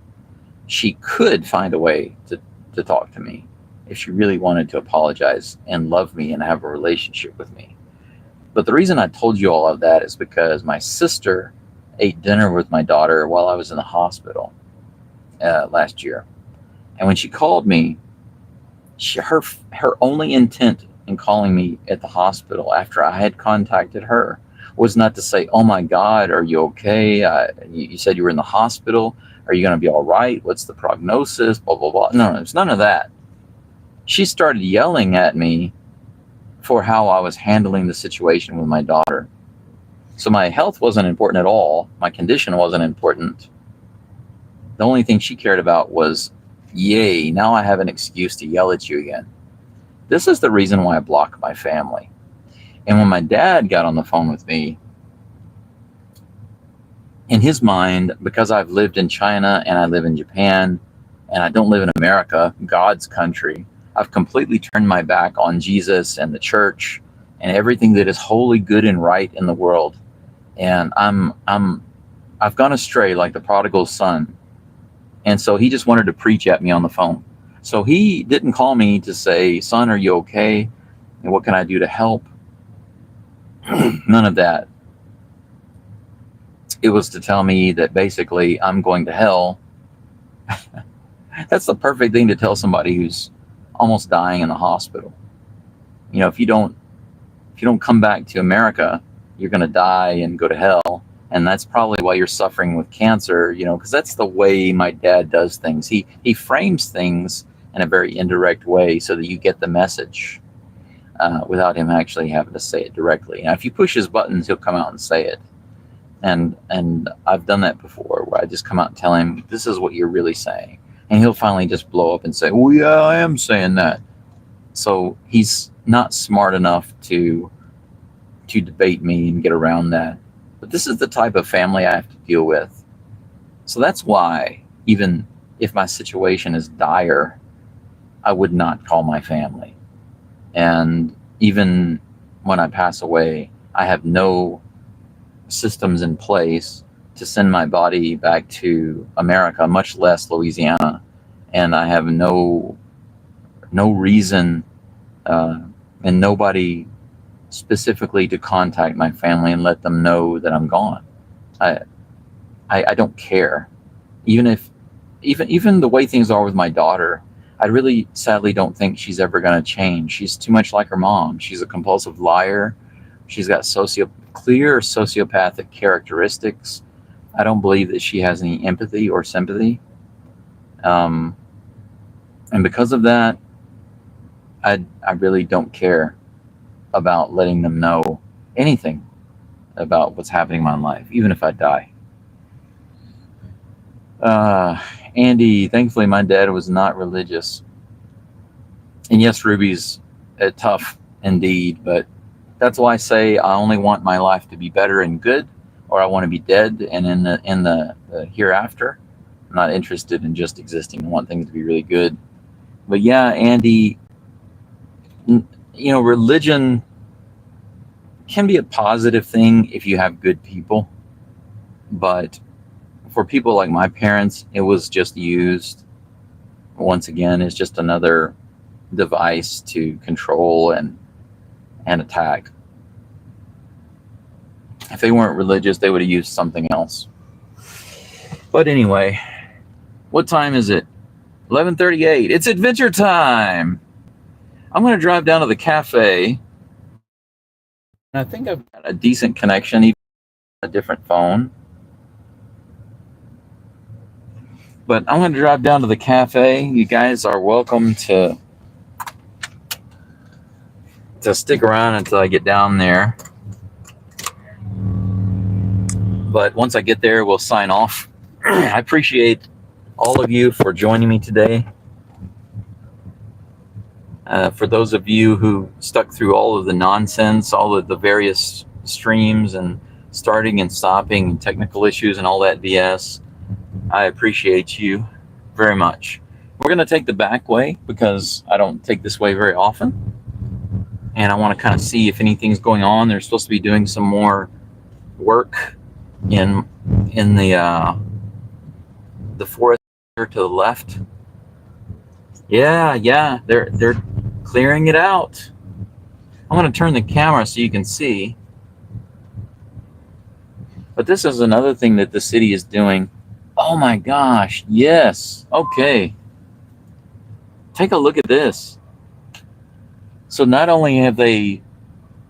She could find a way to talk to me if she really wanted to apologize and love me and have a relationship with me. But the reason I told you all of that is because my sister ate dinner with my daughter while I was in the hospital last year. And when she called me, her only intent in calling me at the hospital after I had contacted her was not to say, "Oh my God, are you okay? You said you were in the hospital. Are you going to be all right? What's the prognosis? Blah, blah, blah." No, it's none of that. She started yelling at me for how I was handling the situation with my daughter. So my health wasn't important at all. My condition wasn't important. The only thing she cared about was, yay, now I have an excuse to yell at you again. This is the reason why I block my family. And when my dad got on the phone with me, in his mind, because I've lived in China and I live in Japan and I don't live in America, God's country, I've completely turned my back on Jesus and the church and everything that is holy, good, and right in the world. And I've gone astray like the prodigal son. And so he just wanted to preach at me on the phone. So he didn't call me to say, "Son, are you okay? And what can I do to help?" None of that. It was to tell me that basically I'm going to hell. That's the perfect thing to tell somebody who's almost dying in the hospital. You know, if you don't come back to America, you're going to die and go to hell. And that's probably why you're suffering with cancer, you know, because that's the way my dad does things. He frames things in a very indirect way so that you get the message without him actually having to say it directly. Now, if you push his buttons, he'll come out and say it. And I've done that before, where I just come out and tell him, "This is what you're really saying." And he'll finally just blow up and say, "Oh yeah, I am saying that." So he's not smart enough to debate me and get around that. But this is the type of family I have to deal with. So that's why, even if my situation is dire, I would not call my family. And even when I pass away, I have no systems in place to send my body back to America, much less Louisiana. And I have no reason and nobody specifically to contact my family and let them know that I'm gone. I don't care. Even the way things are with my daughter, I really sadly don't think she's ever going to change. She's too much like her mom. She's a compulsive liar. She's got clear sociopathic characteristics. I don't believe that she has any empathy or sympathy. And because of that, I really don't care about letting them know anything about what's happening in my life, even if I die. Andy, thankfully my dad was not religious. And yes, Ruby's tough indeed, but that's why I say I only want my life to be better and good, or I want to be dead and in the hereafter. I'm not interested in just existing. I want things to be really good. But yeah, Andy, you know, religion can be a positive thing if you have good people. But for people like my parents, it was just used, once again, as just another device to control and attack. If they weren't religious, they would have used something else. But anyway, what time is it? 11:38. It's adventure time. I'm going to drive down to the cafe. I think I've got a decent connection, even on a different phone. But I'm going to drive down to the cafe. You guys are welcome to stick around until I get down there. But once I get there, we'll sign off. I appreciate all of you for joining me today. For those of you who stuck through all of the nonsense, all of the various streams and starting and stopping and technical issues and all that BS, I appreciate you very much. We're going to take the back way because I don't take this way very often. And I want to kind of see if anything's going on. They're supposed to be doing some more work in the forest here to the left. Yeah, they're clearing it out. I'm going to turn the camera so you can see. But this is another thing that the city is doing. Oh my gosh, yes. Okay. Take a look at this. So not only have they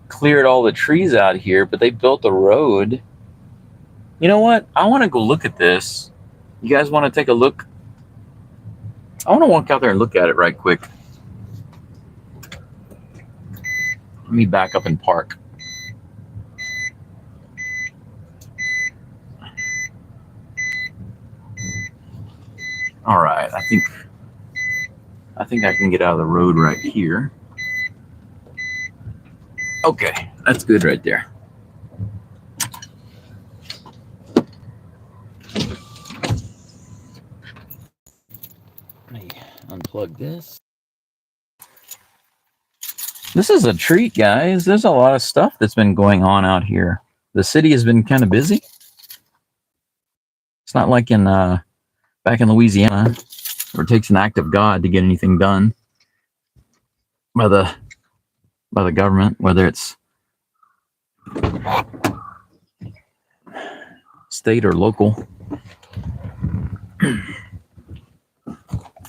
cleared all the trees out here, but they built a road. You know what? I want to go look at this. You guys want to take a look? I want to walk out there and look at it right quick. Let me back up and park. All right, I think I can get out of the road right here. Okay, that's good right there. Let me unplug this. This is a treat, guys. There's a lot of stuff that's been going on out here. The city has been kind of busy. It's not like in back in Louisiana, where it takes an act of God to get anything done by the government, whether it's state or local.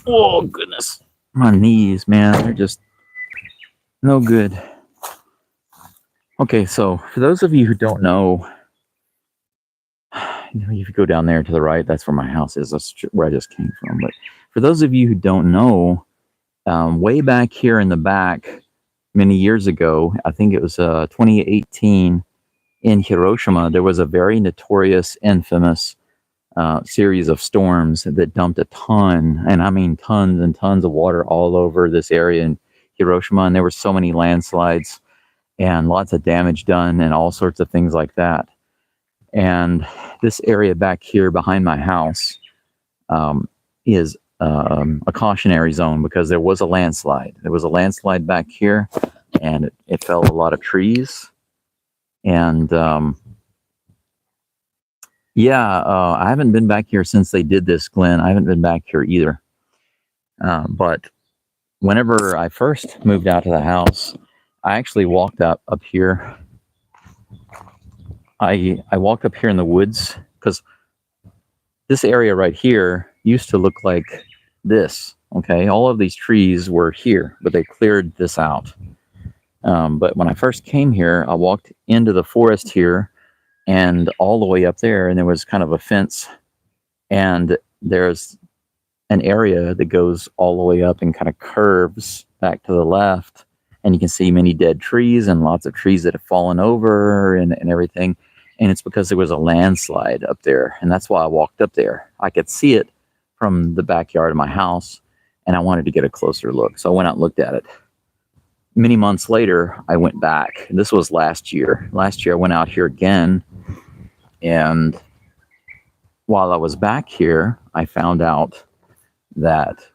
Oh goodness, my knees, man, they're just no good. Okay, so for those of you who don't know, if you go down there to the right, that's where my house is. That's where I just came from. But for those of you who don't know, way back here in the back, many years ago, I think it was 2018, in Hiroshima, there was a very notorious, infamous series of storms that dumped a ton, and I mean tons and tons of water all over this area in Hiroshima. And there were so many landslides and lots of damage done and all sorts of things like that. And this area back here behind my house is a cautionary zone because there was a landslide. There was a landslide back here, and it fell a lot of trees. And I haven't been back here since they did this, Glenn. I haven't been back here either. But whenever I first moved out to the house, I actually walked up here. I walked up here in the woods because this area right here used to look like this. Okay, all of these trees were here, but they cleared this out. But when I first came here, I walked into the forest here and all the way up there, and there was kind of a fence, and there's an area that goes all the way up and kind of curves back to the left, and you can see many dead trees and lots of trees that have fallen over and everything. And it's because there was a landslide up there, and that's why I walked up there. I could see it from the backyard of my house, and I wanted to get a closer look, so I went out and looked at it. Many months later, I went back. This was last year. Last year, I went out here again, and while I was back here, I found out that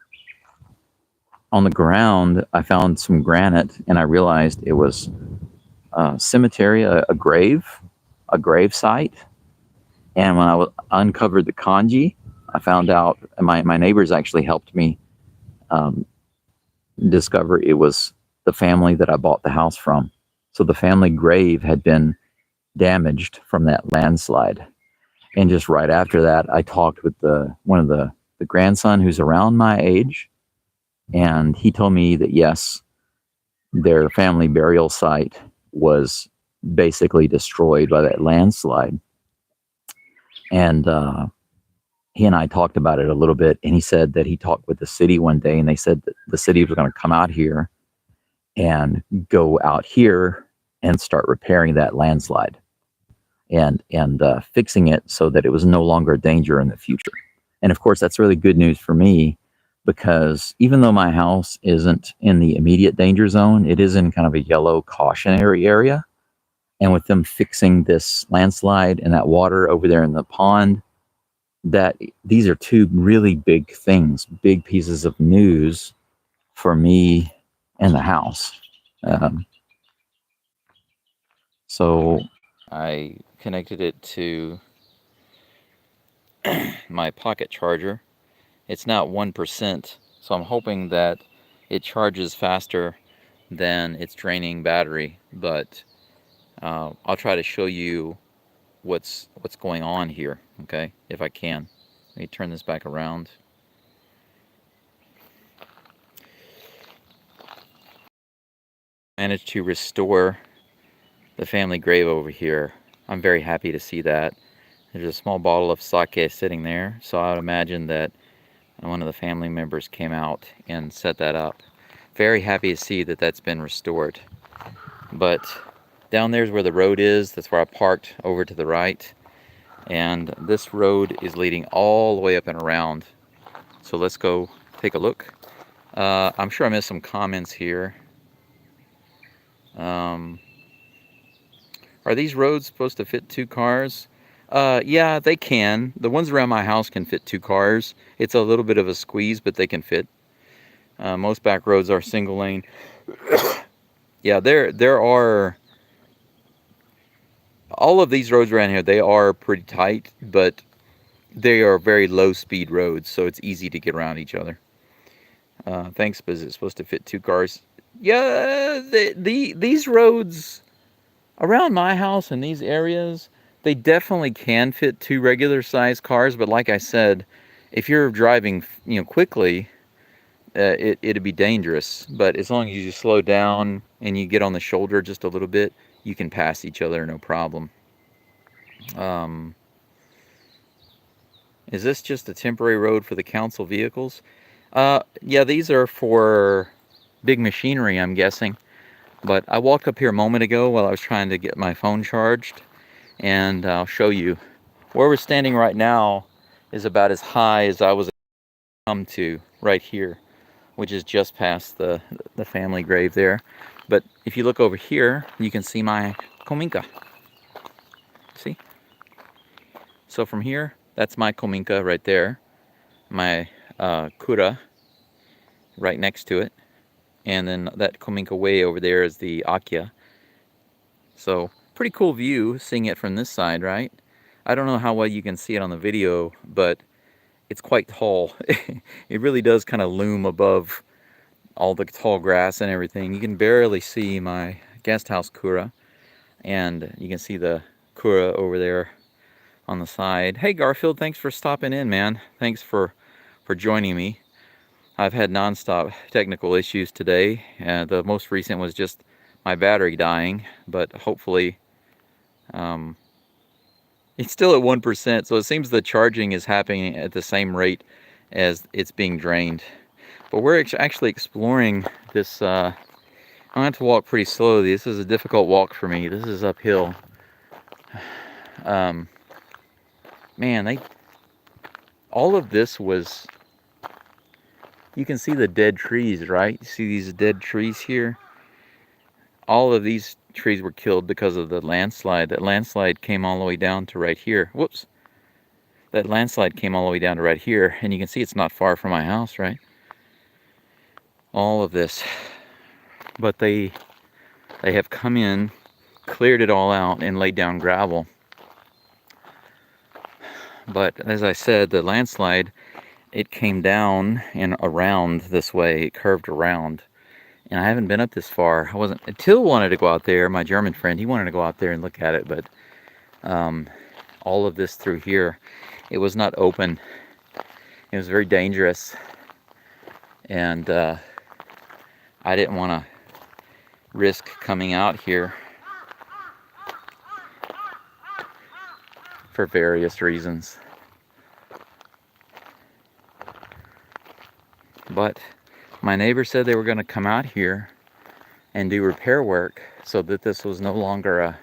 on the ground, I found some granite, and I realized it was a cemetery, a grave site. And when I uncovered the kanji, I found out, and my neighbors actually helped me discover it was the family that I bought the house from. So the family grave had been damaged from that landslide. And just right after that, I talked with one of the grandson who's around my age, and he told me that yes, their family burial site was basically destroyed by that landslide. And he and I talked about it a little bit, and he said that he talked with the city one day, and they said that the city was going to come out here and go out here and start repairing that landslide and fixing it so that it was no longer a danger in the future. And of course, that's really good news for me, because even though my house isn't in the immediate danger zone, it is in kind of a yellow cautionary area. And with them fixing this landslide and that water over there in the pond, that these are two really big things, big pieces of news for me and the house. So I connected it to my pocket charger. It's not 1%, so I'm hoping that it charges faster than its draining battery, but I'll try to show you what's going on here, okay, if I can. Let me turn this back around. Managed to restore the family grave over here. I'm very happy to see that. There's a small bottle of sake sitting there, so I would imagine that one of the family members came out and set that up. Very happy to see that that's been restored. But down there's where the road is. That's where I parked over to the right. And this road is leading all the way up and around. So let's go take a look. I'm sure I missed some comments here. Are these roads supposed to fit 2 cars? Yeah, they can. The ones around my house can fit 2 cars. It's a little bit of a squeeze, but they can fit. Most back roads are single lane. Yeah, there are... all of these roads around here, they are pretty tight, but they are very low speed roads, so it's easy to get around each other. Thanks, but is it supposed to fit 2 cars? Yeah, these roads around my house in these areas, they definitely can fit 2 regular sized cars, but like I said, if you're driving, quickly, it'd be dangerous. But as long as you just slow down and you get on the shoulder just a little bit, you can pass each other, no problem. Is this just a temporary road for the council vehicles? Yeah, these are for big machinery, I'm guessing. But I walked up here a moment ago while I was trying to get my phone charged, and I'll show you. Where we're standing right now is about as high as I was come to right here, which is just past the family grave there. But if you look over here, you can see my Kominka. See? So from here, that's my Kominka right there. My Kura right next to it. And then that Kominka way over there is the Akiya. So pretty cool view seeing it from this side, right? I don't know how well you can see it on the video, but it's quite tall. It really does kind of loom above all the tall grass and everything. You can barely see my guest house Kura, and you can see the Kura over there on the side. Hey Garfield, thanks for stopping in, man. Thanks for joining me. I've had non-stop technical issues today. The most recent was just my battery dying, but hopefully it's still at 1%, so it seems the charging is happening at the same rate as it's being drained. But we're actually exploring this. I'm gonna have to walk pretty slowly. This is a difficult walk for me. This is uphill. Man, all of this was... you can see the dead trees, right? You see these dead trees here? All of these trees were killed because of the landslide. That landslide came all the way down to right here. Whoops. That landslide came all the way down to right here, and you can see it's not far from my house, right? All of this. But they have come in, cleared it all out, and laid down gravel. But as I said, the landslide, it came down and around this way. It curved around. And I haven't been up this far. I wasn't... Till wanted to go out there, my German friend, he wanted to go out there and look at it, but all of this through here, it was not open. It was very dangerous. And I didn't want to risk coming out here for various reasons. But my neighbor said they were going to come out here and do repair work so that this was no longer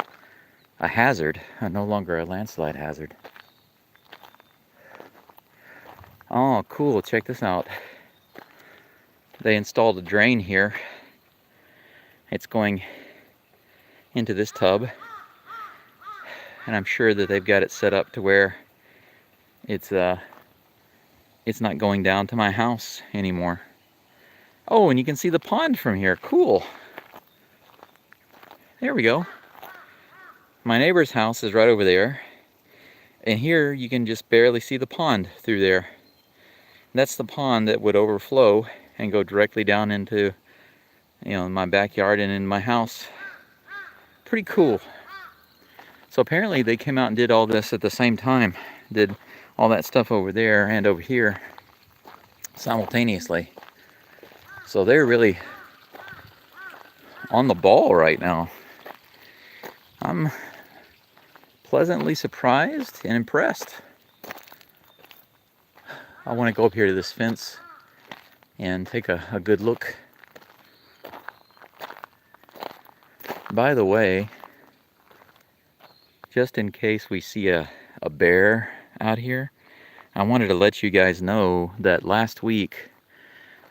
a hazard, no longer a landslide hazard. Oh, cool. Check this out. They installed a drain here. It's going into this tub. And I'm sure that they've got it set up to where it's not going down to my house anymore. Oh, and you can see the pond from here. Cool. There we go. My neighbor's house is right over there. And here you can just barely see the pond through there. That's the pond that would overflow and go directly down into, you know, my backyard and in my house. Pretty cool. So apparently they came out and did all this at the same time. Did all that stuff over there and over here simultaneously. So they're really on the ball right now. I'm pleasantly surprised and impressed. I want to go up here to this fence and take a good look. By the way, just in case we see a bear out here, I wanted to let you guys know that last week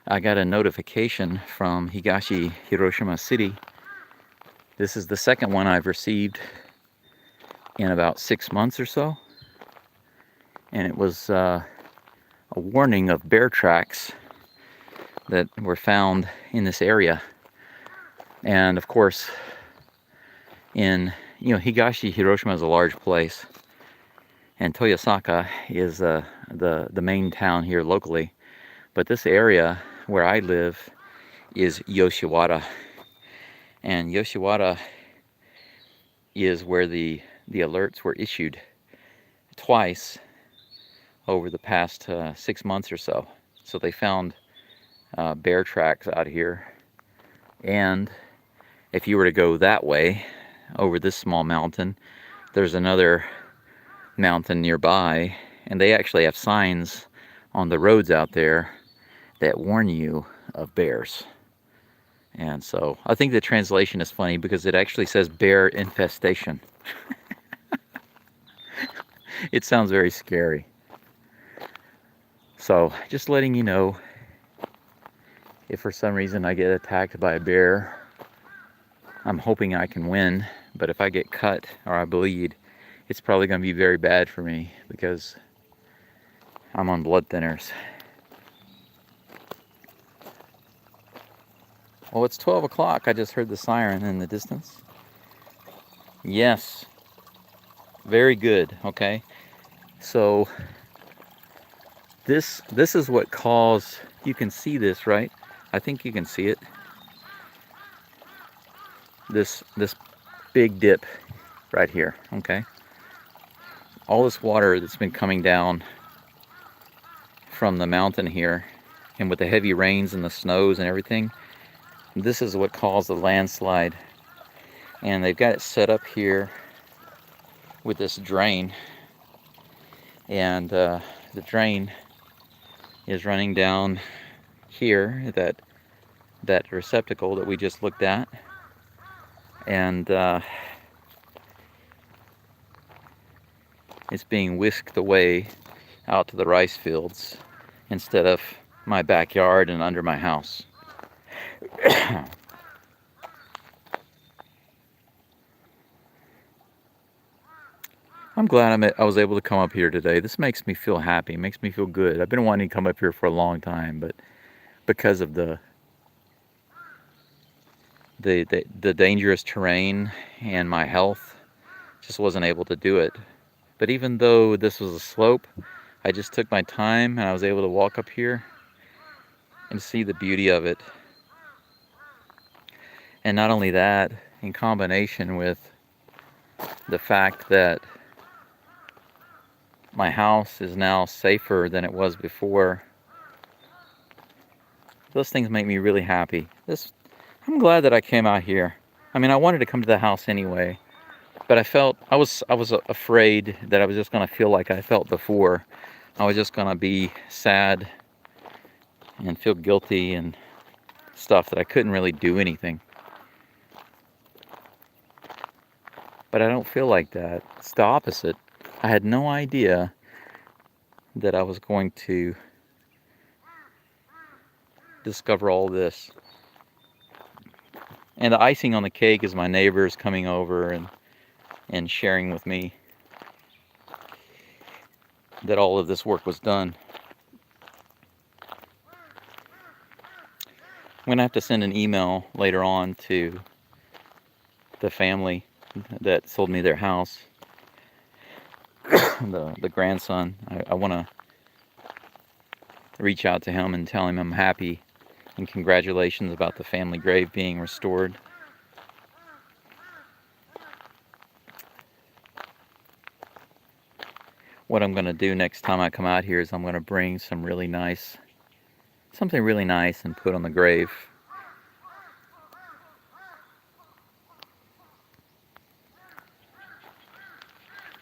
I got a notification from Higashi Hiroshima City. This is the second one I've received in about 6 months or so. And it was a warning of bear tracks that were found in this area. And of course, Higashi Hiroshima is a large place, and Toyosaka is the main town here locally. But this area where I live is Yoshiwara, and Yoshiwara is where the alerts were issued twice over the past 6 months or so. So they found bear tracks out here, and if you were to go that way over this small mountain, there's another mountain nearby, and they actually have signs on the roads out there that warn you of bears. And so I think the translation is funny because it actually says bear infestation. It sounds very scary. So just letting you know, if for some reason I get attacked by a bear, I'm hoping I can win, but if I get cut or I bleed, it's probably going to be very bad for me because I'm on blood thinners. Well, it's 12 o'clock. I just heard the siren in the distance. Yes. Very good. Okay. So this is what caused, you can see this, right? I think you can see it. This big dip right here, okay? All this water that's been coming down from the mountain here, and with the heavy rains and the snows and everything, this is what caused the landslide. And they've got it set up here with this drain, and the drain is running down here, that receptacle that we just looked at, and it's being whisked away out to the rice fields instead of my backyard and under my house. I'm glad I was able to come up here today. This makes me feel happy, makes me feel good. I've been wanting to come up here for a long time, but because of the dangerous terrain and my health, just wasn't able to do it. But even though this was a slope, I just took my time and I was able to walk up here and see the beauty of it. And not only that, in combination with the fact that my house is now safer than it was before, those things make me really happy. I'm glad that I came out here. I mean, I wanted to come to the house anyway, but I was afraid that I was just going to feel like I felt before. I was just going to be sad and feel guilty and stuff, that I couldn't really do anything. But I don't feel like that. It's the opposite. I had no idea that I was going to discover all this. And the icing on the cake is my neighbors coming over and sharing with me that all of this work was done. I'm going to have to send an email later on to the family that sold me their house, the grandson. I want to reach out to him and tell him I'm happy and congratulations about the family grave being restored. What I'm going to do next time I come out here is I'm going to bring something really nice and put on the grave.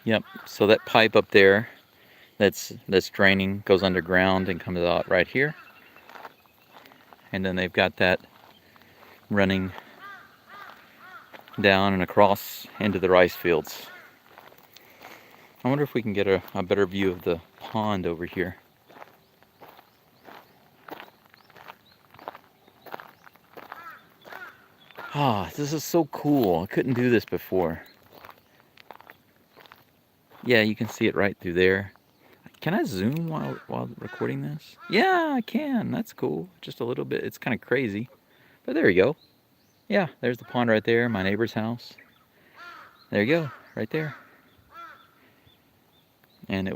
Yep, so that pipe up there that's draining goes underground and comes out right here. And then they've got that running down and across into the rice fields. I wonder if we can get a better view of the pond over here. Ah, this is so cool. I couldn't do this before. Yeah, you can see it right through there. Can I zoom while recording this? Yeah, I can. That's cool. Just a little bit. It's kind of crazy. But there you go. Yeah, there's the pond right there, my neighbor's house. There you go, right there. And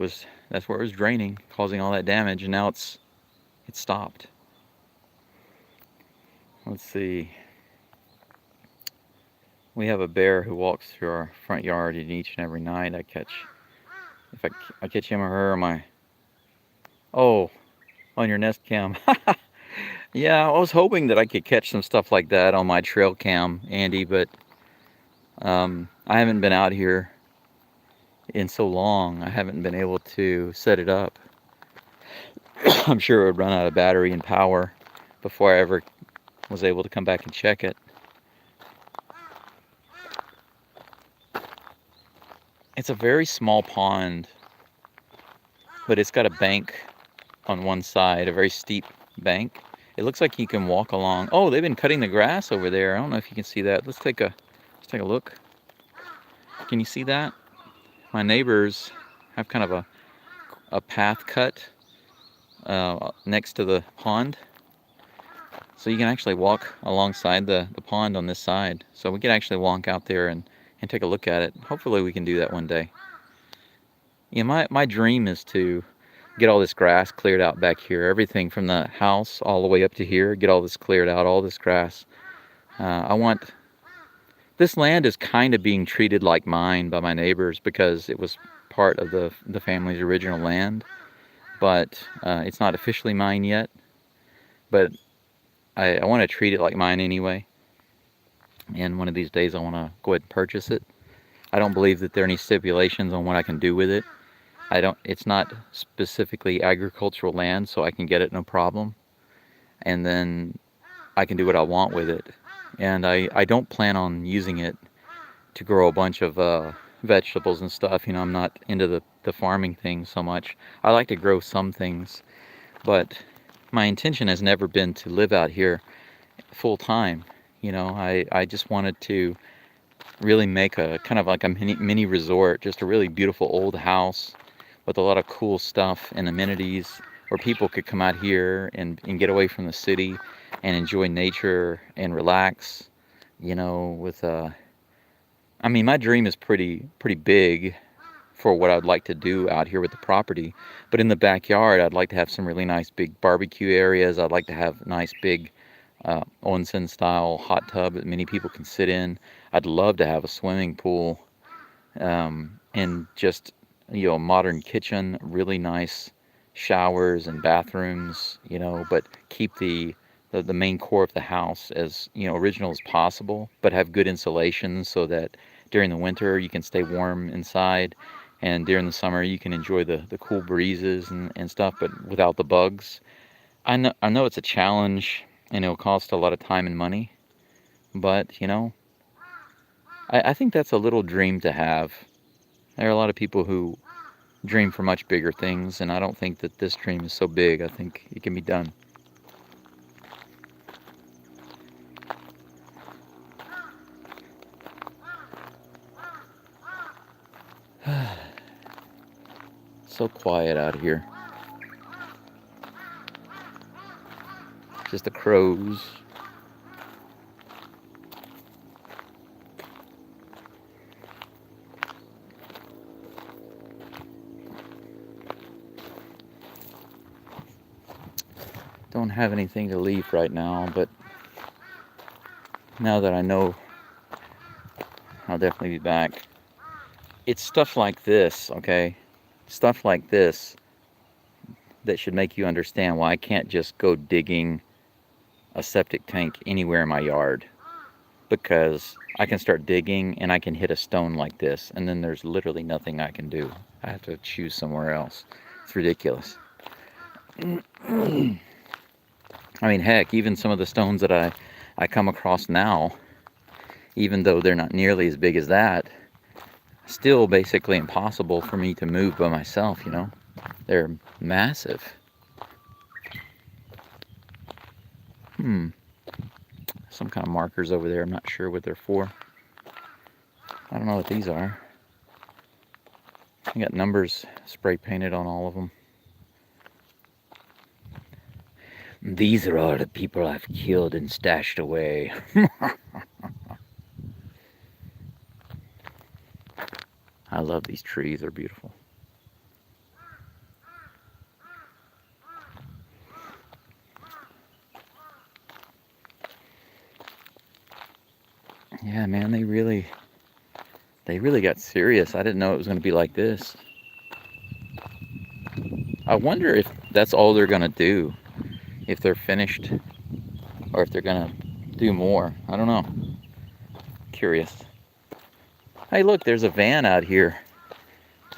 that's where it was draining, causing all that damage, and now it's stopped. Let's see. We have a bear who walks through our front yard, and each and every night if I catch him or her on my, oh, on your Nest Cam. Yeah, I was hoping that I could catch some stuff like that on my trail cam, Andy, but I haven't been out here in so long. I haven't been able to set it up. I'm sure it would run out of battery and power before I ever was able to come back and check it. It's a very small pond, but it's got a bank on one side, a very steep bank. It looks like you can walk along. Oh, they've been cutting the grass over there. I don't know if you can see that. Let's take a look. Can you see that? My neighbors have kind of a path cut next to the pond. So you can actually walk alongside the pond on this side. So we can actually walk out there and take a look at it. Hopefully we can do that one day. Yeah, my dream is to get all this grass cleared out back here. Everything from the house all the way up to here. Get all this cleared out, all this grass. This land is kind of being treated like mine by my neighbors because it was part of the family's original land. But it's not officially mine yet. But I want to treat it like mine anyway. And one of these days I want to go ahead and purchase it. I don't believe that there are any stipulations on what I can do with it. It's not specifically agricultural land, so I can get it no problem. And then I can do what I want with it. And I don't plan on using it to grow a bunch of vegetables and stuff. You know, I'm not into the farming thing so much. I like to grow some things, but my intention has never been to live out here full time. You know, I just wanted to really make a kind of like a mini resort, just a really beautiful old house with a lot of cool stuff and amenities where people could come out here and get away from the city and enjoy nature and relax, you know, with I mean, my dream is pretty big for what I'd like to do out here with the property. But in the backyard, I'd like to have some really nice big barbecue areas. I'd like to have nice big onsen style hot tub that many people can sit in. I'd love to have a swimming pool and just, you know, modern kitchen, really nice showers and bathrooms, you know, but keep the main core of the house as, you know, original as possible, but have good insulation so that during the winter you can stay warm inside, and during the summer you can enjoy the cool breezes and stuff, but without the bugs. I know it's a challenge and it'll cost a lot of time and money, but, you know, I think that's a little dream to have. There are a lot of people who dream for much bigger things, and I don't think that this dream is so big. I think it can be done. So quiet out here. Just the crows. don't have anything to leave right now, but now that I know, I'll definitely be back. It's stuff like this, okay? Stuff like this that should make you understand why I can't just go digging a septic tank anywhere in my yard, because I can start digging and I can hit a stone like this, and then there's literally nothing I can do. I have to choose somewhere else. It's ridiculous. I mean, heck, even some of the stones that I come across now, even though they're not nearly as big as that, still basically impossible for me to move by myself, you know? They're massive. Some kind of markers over there. I'm not sure what they're for. I don't know what these are. I got numbers spray painted on all of them. These are all the people I've killed and stashed away. I love these trees. They're beautiful. Yeah, man, they really got serious. I didn't know it was going to be like this. I wonder if that's all they're going to do, if they're finished, or if they're going to do more. I don't know. Curious. Hey, look, there's a van out here.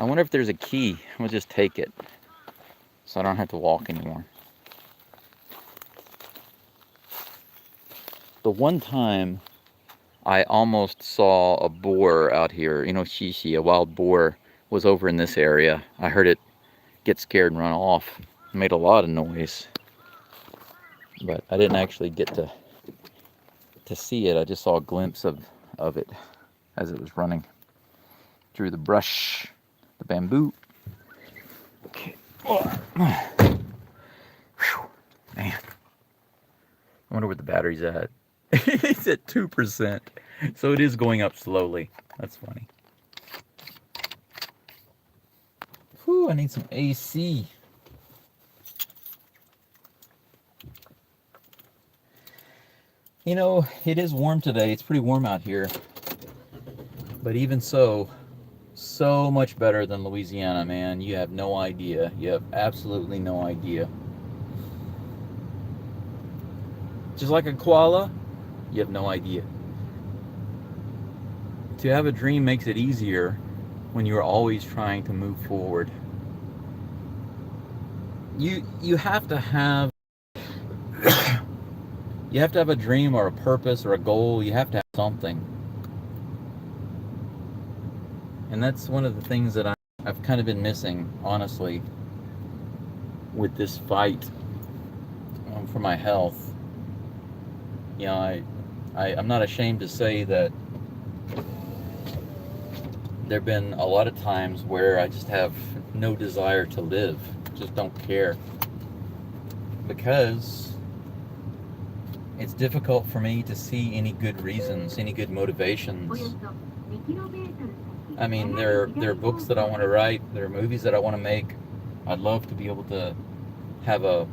I wonder if there's a key. We'll just take it, so I don't have to walk anymore. The one time I almost saw a boar out here, you know, shishi, a wild boar, was over in this area. I heard it get scared and run off. It made a lot of noise, but I didn't actually get to see it. I just saw a glimpse of it as it was running through the brush, the bamboo. Okay. Whew. Man, I wonder what the battery's at. It's at 2%, so it is going up slowly. That's funny. Whew, I need some AC. You know, it is warm today. It's pretty warm out here. But even so much better than Louisiana, man. You have no idea. You have absolutely no idea. Just like a koala, you have no idea. To have a dream makes it easier when you're always trying to move forward. You have to have you have to have a dream or a purpose or a goal. You have to have something. And that's one of the things that I've kind of been missing, honestly, with this fight for my health. You know, I'm not ashamed to say that there have been a lot of times where I just have no desire to live, just don't care, because it's difficult for me to see any good reasons, any good motivations. I mean, there are books that I want to write, there are movies that I want to make. I'd love to be able to have a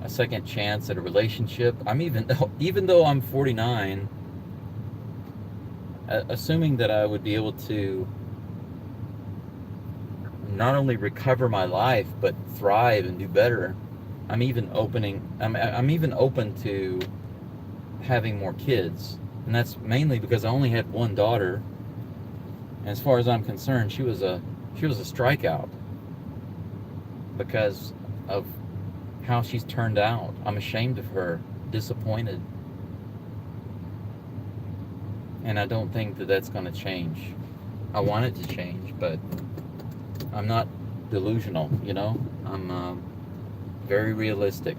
second chance at a relationship. Even though I'm 49, assuming that I would be able to not only recover my life but thrive and do better, I'm even open to having more kids. And that's mainly because I only had one daughter, and as far as I'm concerned, she was a strikeout because of how she's turned out. I'm ashamed of her, disappointed. And I don't think that that's going to change. I want it to change, but I'm not delusional, you know? I'm very realistic.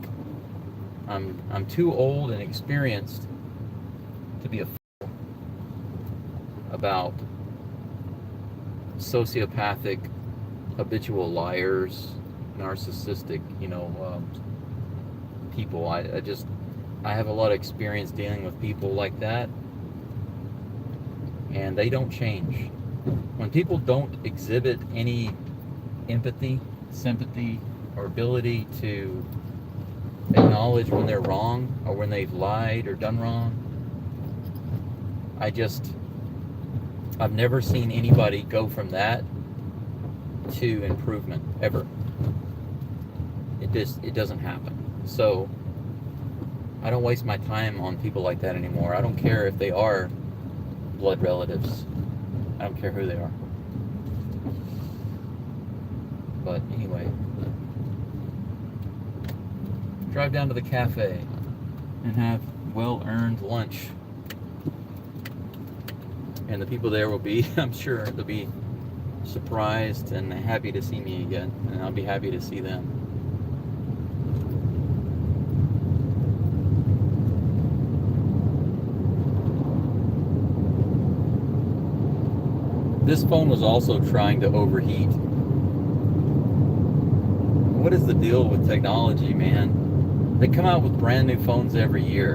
I'm too old and experienced to be a fool about sociopathic, habitual liars, narcissistic, people. I have a lot of experience dealing with people like that, and they don't change. When people don't exhibit any empathy, sympathy, or ability to acknowledge when they're wrong or when they've lied or done wrong. I've never seen anybody go from that to improvement ever. It doesn't happen. So I don't waste my time on people like that anymore. I don't care if they are blood relatives. I don't care who they are. But anyway, drive down to the cafe and have well-earned lunch. And the people there will be, I'm sure, they'll be surprised and happy to see me again. And I'll be happy to see them. This phone was also trying to overheat. What is the deal with technology, man? They come out with brand new phones every year.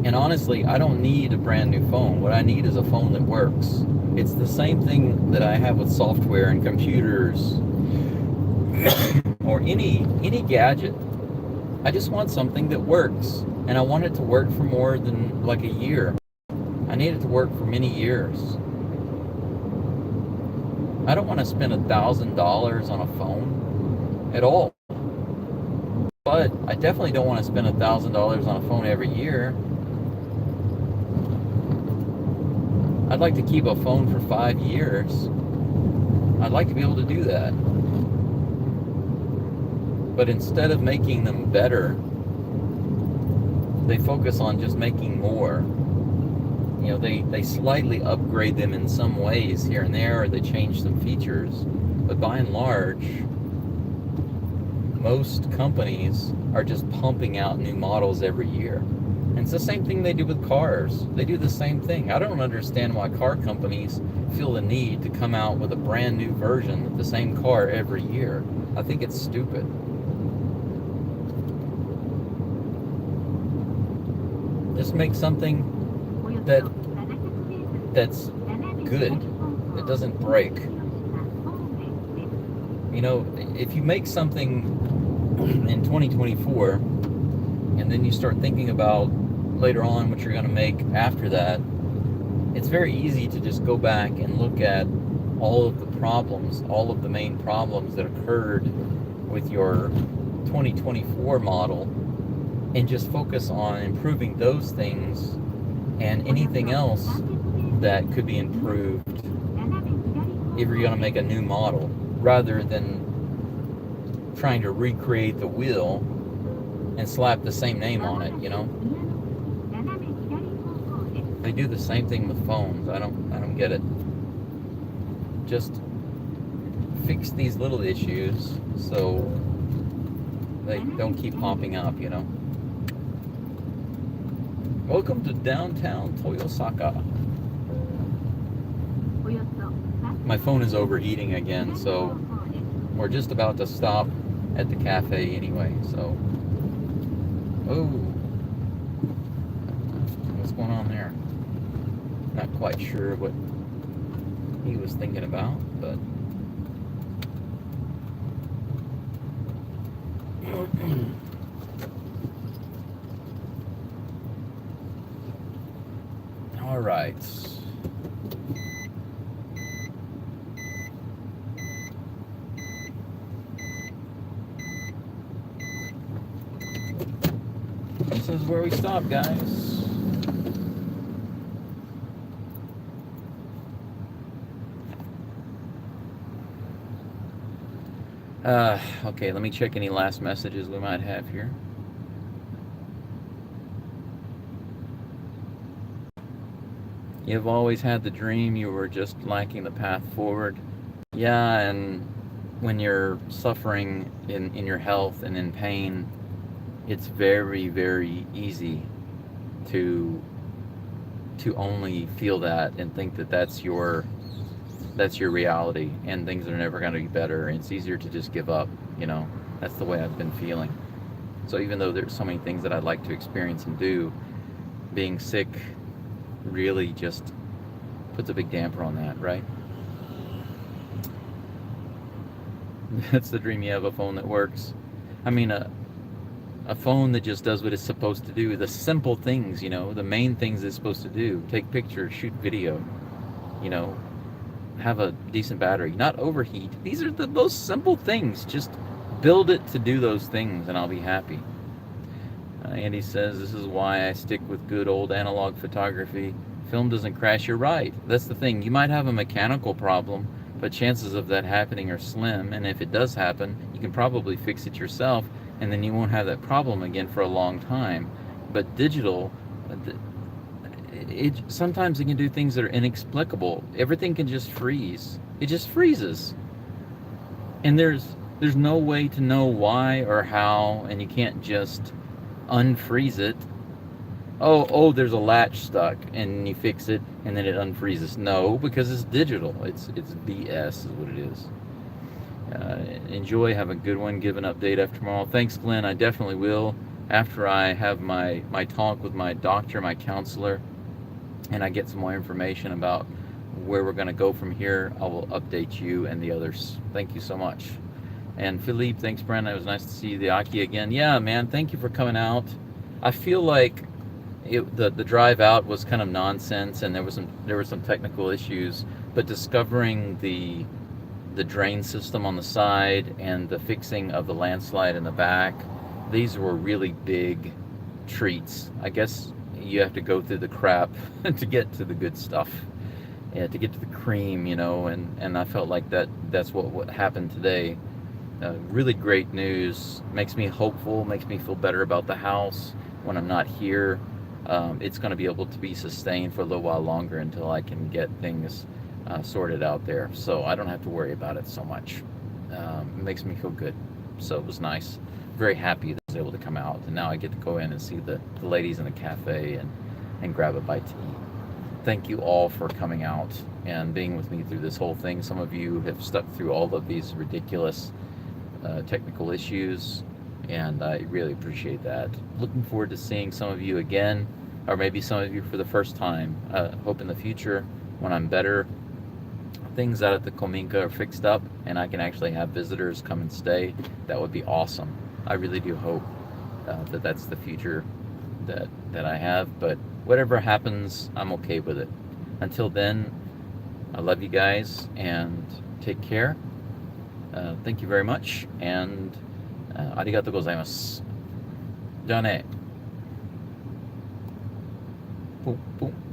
And honestly, I don't need a brand new phone. What I need is a phone that works. It's the same thing that I have with software and computers or any gadget. I just want something that works. And I want it to work for more than like a year. I need it to work for many years. I don't want to spend $1,000 on a phone at all. But I definitely don't want to spend $1,000 on a phone every year. I'd like to keep a phone for 5 years. I'd like to be able to do that. But instead of making them better, they focus on just making more. You know, they slightly upgrade them in some ways here and there, or they change some features. But by and large, most companies are just pumping out new models every year. And it's the same thing they do with cars. They do the same thing. I don't understand why car companies feel the need to come out with a brand new version of the same car every year. I think it's stupid. Just make something that's good, that doesn't break. You know, if you make something in 2024 and then you start thinking about later on what you're going to make after that, it's very easy to just go back and look at all of the problems, all of the main problems that occurred with your 2024 model, and just focus on improving those things and anything else that could be improved if you're going to make a new model, rather than trying to recreate the wheel and slap the same name on it, you know? They do the same thing with phones. I don't get it. Just fix these little issues so they don't keep popping up, you know? Welcome to downtown Toyosaka. My phone is overheating again, so we're just about to stop at the cafe anyway, so. Oh. What's going on there? Not quite sure what he was thinking about, but. All right. This is where we stop, guys. Okay, let me check any last messages we might have here. You've always had the dream, you were just lacking the path forward. Yeah, and when you're suffering in your health and in pain, it's very, very easy to only feel that and think that that's your reality and things are never going to be better. It's easier to just give up, you know. That's the way I've been feeling. So even though there's so many things that I'd like to experience and do, being sick really just puts a big damper on that, right? That's the dream. You have a phone that works. I mean, a a phone that just does what it's supposed to do, the simple things, you know, the main things it's supposed to do. Take pictures, shoot video, you know, have a decent battery, not overheat. These are the most simple things. Just build it to do those things and I'll be happy. Andy says, this is why I stick with good old analog photography. Film doesn't crash. You're right. That's the thing. You might have a mechanical problem, but chances of that happening are slim. And if it does happen, you can probably fix it yourself, and then you won't have that problem again for a long time. But digital, sometimes it can do things that are inexplicable. Everything can just freeze. It just freezes. And there's no way to know why or how, and you can't just unfreeze it. Oh, there's a latch stuck, and you fix it, and then it unfreezes. No, because it's digital. It's BS is what it is. Enjoy. Have a good one. Give an update after tomorrow. Thanks, Glenn. I definitely will. After I have my talk with my doctor, my counselor, and I get some more information about where we're going to go from here, I will update you and the others. Thank you so much. And Philippe, thanks, Brandon. It was nice to see the Akiya again. Yeah, man, thank you for coming out. I feel like the drive out was kind of nonsense, and there were some technical issues. But discovering the drain system on the side and the fixing of the landslide in the back, these were really big treats. I guess you have to go through the crap to get to the good stuff. Yeah, to get to the cream, you know. And I felt like that's what happened today. Really great news. Makes me hopeful, makes me feel better about the house when I'm not here. It's going to be able to be sustained for a little while longer until I can get things sorted out there. So I don't have to worry about it so much. It makes me feel good. So it was nice. Very happy that I was able to come out. And now I get to go in and see the ladies in the cafe and grab a bite to eat. Thank you all for coming out and being with me through this whole thing. Some of you have stuck through all of these ridiculous technical issues, and I really appreciate that. Looking forward to seeing some of you again, or maybe some of you for the first time. Hope in the future, when I'm better, things out at the Kominka are fixed up and I can actually have visitors come and stay. That would be awesome. I really do hope that that's the future that I have, but whatever happens, I'm okay with it. Until then, I love you guys and take care. Thank you very much, and ありがとうございます。じゃあね。ポンポン。